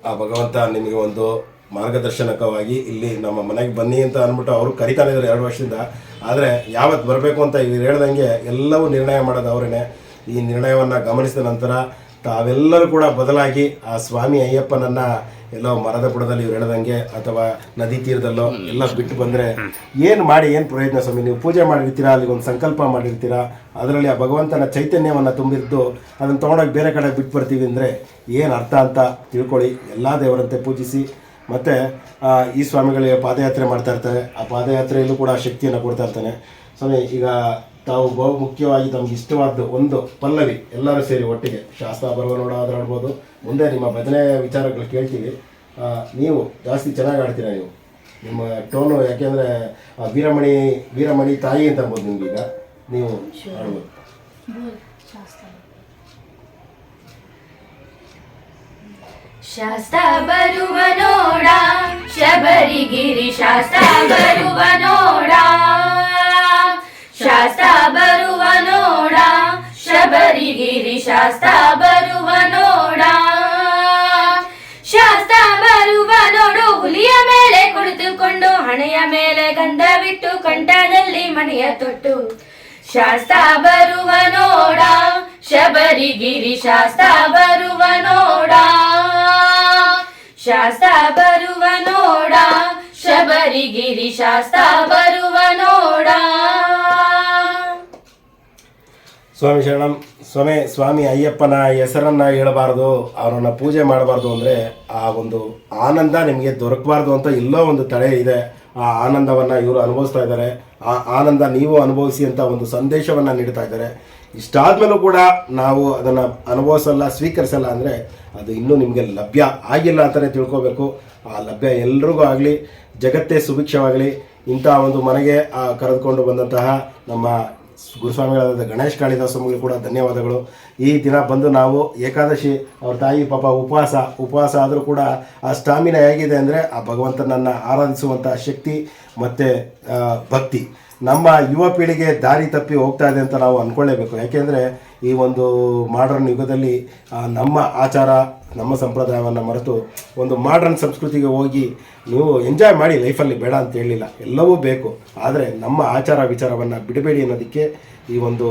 ಆ ಭಗವಂತ ನಿಮಗೆ ಒಂದು ಮಾರ್ಗದರ್ಶನಕವಾಗಿ ಇಲ್ಲಿ ನಮ್ಮ ಮನೆಗೆ ಬನ್ನಿ ಅಂತ ಅಂದ್ಬಿಟ್ಟು ಅವರು ಕರಿತಾನೆ ಇದ್ದಾರೆ 2 ವರ್ಷದಿಂದ. ಆದರೆ ಯಾವತ್ತು ಬರಬೇಕು ಅಂತ ಇವ್ರು ಹೇಳ್ದಂಗೆ ಎಲ್ಲವೂ ನಿರ್ಣಯ ಮಾಡೋದು ಅವರೇ. ಈ ನಿರ್ಣಯವನ್ನು ಗಮನಿಸಿದ ನಂತರ ತಾವೆಲ್ಲರೂ ಕೂಡ ಬದಲಾಗಿ ಆ ಸ್ವಾಮಿ ಅಯ್ಯಪ್ಪನನ್ನು ಎಲ್ಲೋ ಮರದ ಬುಡದಲ್ಲಿ ಇವ್ರು ಹೇಳ್ದಂಗೆ ಅಥವಾ ನದಿ ತೀರದಲ್ಲೋ ಎಲ್ಲ ಬಿಟ್ಟು ಬಂದರೆ ಏನು ಮಾಡಿ ಏನು ಪ್ರಯೋಜನ ಸ್ವಾಮಿ? ನೀವು ಪೂಜೆ ಮಾಡಿರ್ತೀರಾ, ಅಲ್ಲಿಗೆ ಒಂದು ಸಂಕಲ್ಪ ಮಾಡಿರ್ತೀರಾ, ಅದರಲ್ಲಿ ಆ ಭಗವಂತನ ಚೈತನ್ಯವನ್ನು ತುಂಬಿದ್ದು ಅದನ್ನು ತೊಗೊಂಡೋಗಿ ಬೇರೆ ಕಡೆ ಬಿಟ್ಟು ಬರ್ತೀವಿ ಅಂದರೆ ಏನು ಅರ್ಥ ಅಂತ ತಿಳ್ಕೊಳ್ಳಿ. ಎಲ್ಲ ದೇವರಂತೆ ಪೂಜಿಸಿ. ಮತ್ತು ಈ ಸ್ವಾಮಿಗಳಿಗೆ ಪಾದಯಾತ್ರೆ ಮಾಡ್ತಾ ಇರ್ತಾರೆ. ಆ ಪಾದಯಾತ್ರೆಯಲ್ಲೂ ಕೂಡ ಶಕ್ತಿಯನ್ನು ಕೊಡ್ತಾ ಇರ್ತಾನೆ. ಸ್ವಾಮಿ ಈಗ ತಾವು ಬಹು ಮುಖ್ಯವಾಗಿ ತಮ್ಗೆ ಇಷ್ಟವಾದ್ದು ಒಂದು ಪಲ್ಲವಿ ಎಲ್ಲರೂ ಸೇರಿ ಒಟ್ಟಿಗೆ ಶಾಸ್ತ್ರ ಬರುವ ನೋಡೋದಾಡ್ಬೋದು, ಮುಂದೆ ನಿಮ್ಮ ಭಜನೆ ವಿಚಾರಗಳು ಕೇಳ್ತೀವಿ. ನೀವು ಜಾಸ್ತಿ ಚೆನ್ನಾಗಿ ಆಡ್ತೀರಾ ನೀವು, ನಿಮ್ಮ ಟೋನು, ಯಾಕೆಂದರೆ ವೀರಮಣಿ ತಾಯಿ ಅಂತ ಅನ್ಬೋದು ನಿಮ್ಗೀಗ, ನೀವು ಆಡ್ಬೋದು. ಶಾಸ್ತ್ರ ಬರುವ ನೋಡ ಶಬರಿಗಿರಿ ಶಾಸ್ತ್ರ ಬರುವ ನೋಡ, ಶಾಸ್ತ್ರ ಬರುವ ನೋಡ ಶಬರಿಗಿರಿ ಶಾಸ್ತ್ರ ಬರುವ ನೋಡ, ಶಾಸ್ತ್ರ ಬರುವ ನೋಡು ಹುಲಿಯ ಮೇಲೆ ಕುಳಿತುಕೊಂಡು ಹಣೆಯ ಮೇಲೆ ಗಂಧವಿಟ್ಟು ಕಂಠದಲ್ಲಿ ಮಣಿಯ ತೊಟ್ಟು, ಶಾಸ್ತ್ರ ಬರುವ ನೋಡ ಶಬರಿಗಿರಿ ಶಾಸ್ತ್ರ ಬರುವ ನೋಡ, ಶಾಸ್ತ್ರ ಬರುವ ನೋಡ ಶಬರಿಗಿರಿ ಶಾಸ್ತ್ರ ಬರುವ ನೋಡ. ಸ್ವಾಮಿ ಶರಣಂ. ಸ್ವಾಮಿ ಅಯ್ಯಪ್ಪನ ಹೆಸರನ್ನು ಹೇಳಬಾರ್ದು, ಅವರನ್ನು ಪೂಜೆ ಮಾಡಬಾರ್ದು ಅಂದರೆ ಆ ಒಂದು ಆನಂದ ನಿಮಗೆ ದೊರಕಬಾರ್ದು ಅಂತ ಎಲ್ಲೋ ಒಂದು ತಡೆ ಇದೆ. ಆ ಆನಂದವನ್ನು ಇವರು ಅನುಭವಿಸ್ತಾ ಇದ್ದಾರೆ. ಆ ಆನಂದ ನೀವು ಅನುಭವಿಸಿ ಅಂತ ಒಂದು ಸಂದೇಶವನ್ನು ನೀಡ್ತಾ ಇದ್ದಾರೆ. ಇಷ್ಟಾದ್ಮೇಲೂ ಕೂಡ ನಾವು ಅದನ್ನು ಅನುಭವಿಸಲ್ಲ, ಸ್ವೀಕರಿಸಲ್ಲ ಅಂದರೆ ಅದು ಇನ್ನೂ ನಿಮಗೆ ಲಭ್ಯ ಆಗಿಲ್ಲ ಅಂತಲೇ ತಿಳ್ಕೋಬೇಕು. ಆ ಲಭ್ಯ ಎಲ್ರಿಗೂ ಆಗಲಿ, ಜಗತ್ತೇ ಸುಭಿಕ್ಷವಾಗಲಿ. ಇಂಥ ಒಂದು ಮನೆಗೆ ಕರೆದುಕೊಂಡು ಬಂದಂತಹ ನಮ್ಮ ಗುರುಸ್ವಾಮಿಗಳಾದ ಗಣೇಶ್ ಕಾಳಿದಾಸ್ ಸ್ವಾಮಿಗಳು ಕೂಡ ಧನ್ಯವಾದಗಳು. ಈ ದಿನ ಬಂದು ನಾವು ಏಕಾದಶಿ, ಅವ್ರ ತಾಯಿ ಪಾಪ ಉಪವಾಸ ಆದರೂ ಕೂಡ ಆ ಸ್ಟಾಮಿನಾ ಹೇಗಿದೆ ಅಂದರೆ ಆ ಭಗವಂತನನ್ನು ಆರಾಧಿಸುವಂಥ ಶಕ್ತಿ ಮತ್ತು ಭಕ್ತಿ ನಮ್ಮ ಯುವ ಪೀಳಿಗೆ ದಾರಿ ತಪ್ಪಿ ಹೋಗ್ತಾ ಇದೆ ಅಂತ ನಾವು ಅಂದ್ಕೊಳ್ಳೇಬೇಕು. ಯಾಕೆಂದರೆ ಈ ಒಂದು ಮಾಡ್ರನ್ ಯುಗದಲ್ಲಿ ನಮ್ಮ ಆಚಾರ, ನಮ್ಮ ಸಂಪ್ರದಾಯವನ್ನು ಮರೆತು ಒಂದು ಮಾಡ್ರನ್ ಸಂಸ್ಕೃತಿಗೆ ಹೋಗಿ ನೀವು ಎಂಜಾಯ್ ಮಾಡಿ ಲೈಫಲ್ಲಿ, ಬೇಡ ಅಂತ ಹೇಳಲಿಲ್ಲ, ಎಲ್ಲವೂ ಬೇಕು. ಆದರೆ ನಮ್ಮ ಆಚಾರ ವಿಚಾರವನ್ನು ಬಿಡಬೇಡಿ ಅನ್ನೋದಕ್ಕೆ ಈ ಒಂದು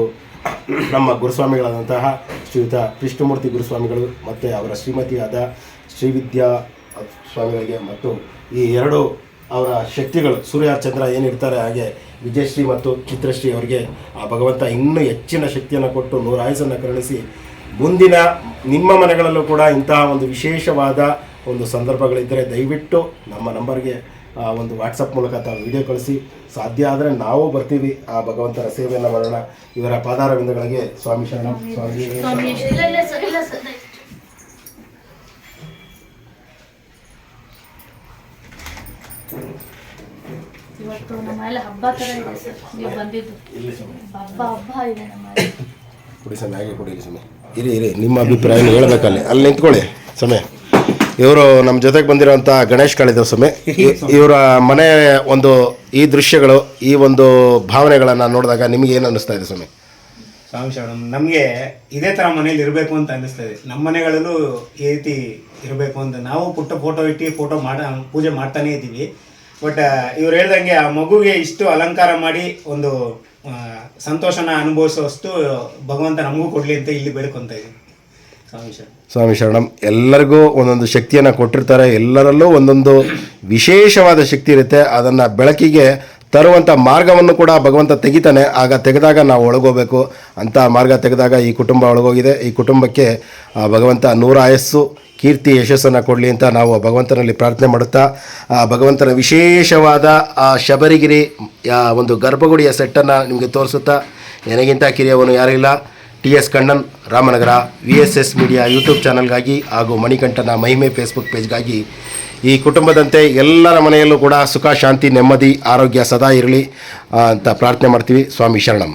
ನಮ್ಮ ಗುರುಸ್ವಾಮಿಗಳಾದಂತಹ ಶ್ರೀಯುತ ಕೃಷ್ಣಮೂರ್ತಿ ಗುರುಸ್ವಾಮಿಗಳು ಮತ್ತು ಅವರ ಶ್ರೀಮತಿಯಾದ ಶ್ರೀವಿದ್ಯಾ ಸ್ವಾಮಿಗಳಿಗೆ ಮತ್ತು ಈ ಎರಡು ಅವರ ಶಕ್ತಿಗಳು ಸೂರ್ಯ ಚಂದ್ರ ಏನಿರ್ತಾರೆ, ಹಾಗೆ ವಿಜಯಶ್ರೀ ಮತ್ತು ಚಿತ್ರಶ್ರೀ ಅವರಿಗೆ ಆ ಭಗವಂತ ಇನ್ನೂ ಹೆಚ್ಚಿನ ಶಕ್ತಿಯನ್ನು ಕೊಟ್ಟು 100 ಆಯಸ್ಸನ್ನು ಕರುಣಿಸಿ ಮುಂದಿನ ನಿಮ್ಮ ಮನೆಗಳಲ್ಲೂ ಕೂಡ ಇಂತಹ ಒಂದು ವಿಶೇಷವಾದ ಒಂದು ಸಂದರ್ಭಗಳಿದ್ದರೆ ದಯವಿಟ್ಟು ನಮ್ಮ ನಂಬರ್ಗೆ ಒಂದು ವಾಟ್ಸಪ್ ಮೂಲಕ ತಾವು ವಿಡಿಯೋ ಕಳಿಸಿ. ಸಾಧ್ಯ ಆದರೆ ನಾವು ಬರ್ತೀವಿ, ಆ ಭಗವಂತನ ಸೇವೆಯನ್ನು ಮಾಡೋಣ. ಇವರ ಪಾದಾರವಿಂದಗಳಿಗೆ ಸ್ವಾಮಿ ಶರಣಂ. ಸ್ವಾಮಿ ಇವತ್ತು ನಮ್ಮಲ್ಲಿ ಹಬ್ಬ ಥರ ಇದೆ ಸರ್, ನೀವು ಬಂದಿದ್ದು ಹಬ್ಬ ಇದೆ ನಮ್ಮಲ್ಲಿ. ಕುಡಿ ಸಮಯ, ಹಾಗೆ ಕುಡಿ ಸಮಯ. ಇರಿ ನಿಮ್ಮ ಅಭಿಪ್ರಾಯ ಹೇಳಬೇಕಲ್ಲಿ, ಅಲ್ಲಿ ನಿಂತ್ಕೊಳ್ಳಿ ಸಮಯ. ಇವರು ನಮ್ಮ ಜೊತೆಗೆ ಬಂದಿರೋಂಥ ಗಣೇಶ್ ಕಾಳಿದಾಸ್ ಸಮಯ, ಇವರ ಮನೆ ಒಂದು ಈ ದೃಶ್ಯಗಳು, ಈ ಒಂದು ಭಾವನೆಗಳನ್ನು ನೋಡಿದಾಗ ನಿಮಗೆ ಏನು ಅನ್ನಿಸ್ತಾ ಇದೆ ಸಮಯ? ಸ್ವಾಮಿ ಶರಣಂ. ನಮಗೆ ಇದೇ ಥರ ಮನೇಲಿ ಇರಬೇಕು ಅಂತ ಅನ್ನಿಸ್ತಾ ಇದೆ. ನಮ್ಮ ಮನೆಗಳಲ್ಲೂ ಈ ರೀತಿ ಇರಬೇಕು ಅಂತ ನಾವು ಪುಟ್ಟ ಫೋಟೋ ಇಟ್ಟು ಪೂಜೆ ಮಾಡ್ತಾನೇ ಇದ್ದೀವಿ. ಬಟ್ ಇವ್ರು ಹೇಳ್ದಂಗೆ ಆ ಮಗುಗೆ ಇಷ್ಟು ಅಲಂಕಾರ ಮಾಡಿ ಒಂದು ಸಂತೋಷನ ಅನುಭವಿಸುವಷ್ಟು ಭಗವಂತ ನಮಗೂ ಕೊಡಲಿ ಅಂತ ಇಲ್ಲಿ ಬೇಡ್ಕೊತ ಇದ್ದೀನಿ. ಸ್ವಾಮಿ ಶರಣಂ. ಎಲ್ಲರಿಗೂ ಒಂದೊಂದು ಶಕ್ತಿಯನ್ನು ಕೊಟ್ಟಿರ್ತಾರೆ, ಎಲ್ಲರಲ್ಲೂ ಒಂದೊಂದು ವಿಶೇಷವಾದ ಶಕ್ತಿ ಇರುತ್ತೆ. ಅದನ್ನು ಬೆಳಕಿಗೆ ತರುವಂಥ ಮಾರ್ಗವನ್ನು ಕೂಡ ಭಗವಂತ ತೆಗಿತಾನೆ. ಆಗ ತೆಗೆದಾಗ ನಾವು ಒಳಗೋಗಬೇಕು ಅಂತ ಮಾರ್ಗ ತೆಗೆದಾಗ ಈ ಕುಟುಂಬ ಒಳಗೋಗಿದೆ. ಈ ಕುಟುಂಬಕ್ಕೆ ಭಗವಂತ 100 ಆಯಸ್ಸು, ಕೀರ್ತಿ, ಯಶಸ್ಸನ್ನು ಕೊಡಲಿ ಅಂತ ನಾವು ಭಗವಂತನಲ್ಲಿ ಪ್ರಾರ್ಥನೆ ಮಾಡುತ್ತಾ, ಭಗವಂತನ ವಿಶೇಷವಾದ ಆ ಶಬರಿಗಿರಿ ಒಂದು ಗರ್ಭಗುಡಿಯ ಸೆಟ್ಟನ್ನು ನಿಮಗೆ ತೋರಿಸುತ್ತಾ, ನನಗಿಂತ ಕಿರಿಯವನು ಯಾರಿಲ್ಲ, TS Kannan, Ramanagara, VSS media YouTube ಚಾನಲ್ಗಾಗಿ ಹಾಗೂ ಮಣಿಕಂಠನ ಮಹಿಮೆ ಫೇಸ್ಬುಕ್ ಪೇಜ್ಗಾಗಿ ಈ ಕುಟುಂಬದಂತೆ ಎಲ್ಲರ ಮನೆಯಲ್ಲೂ ಕೂಡ ಸುಖ, ಶಾಂತಿ, ನೆಮ್ಮದಿ, ಆರೋಗ್ಯ ಸದಾ ಇರಲಿ ಅಂತ ಪ್ರಾರ್ಥನೆ ಮಾಡ್ತೀವಿ. ಸ್ವಾಮಿ ಶರಣಂ.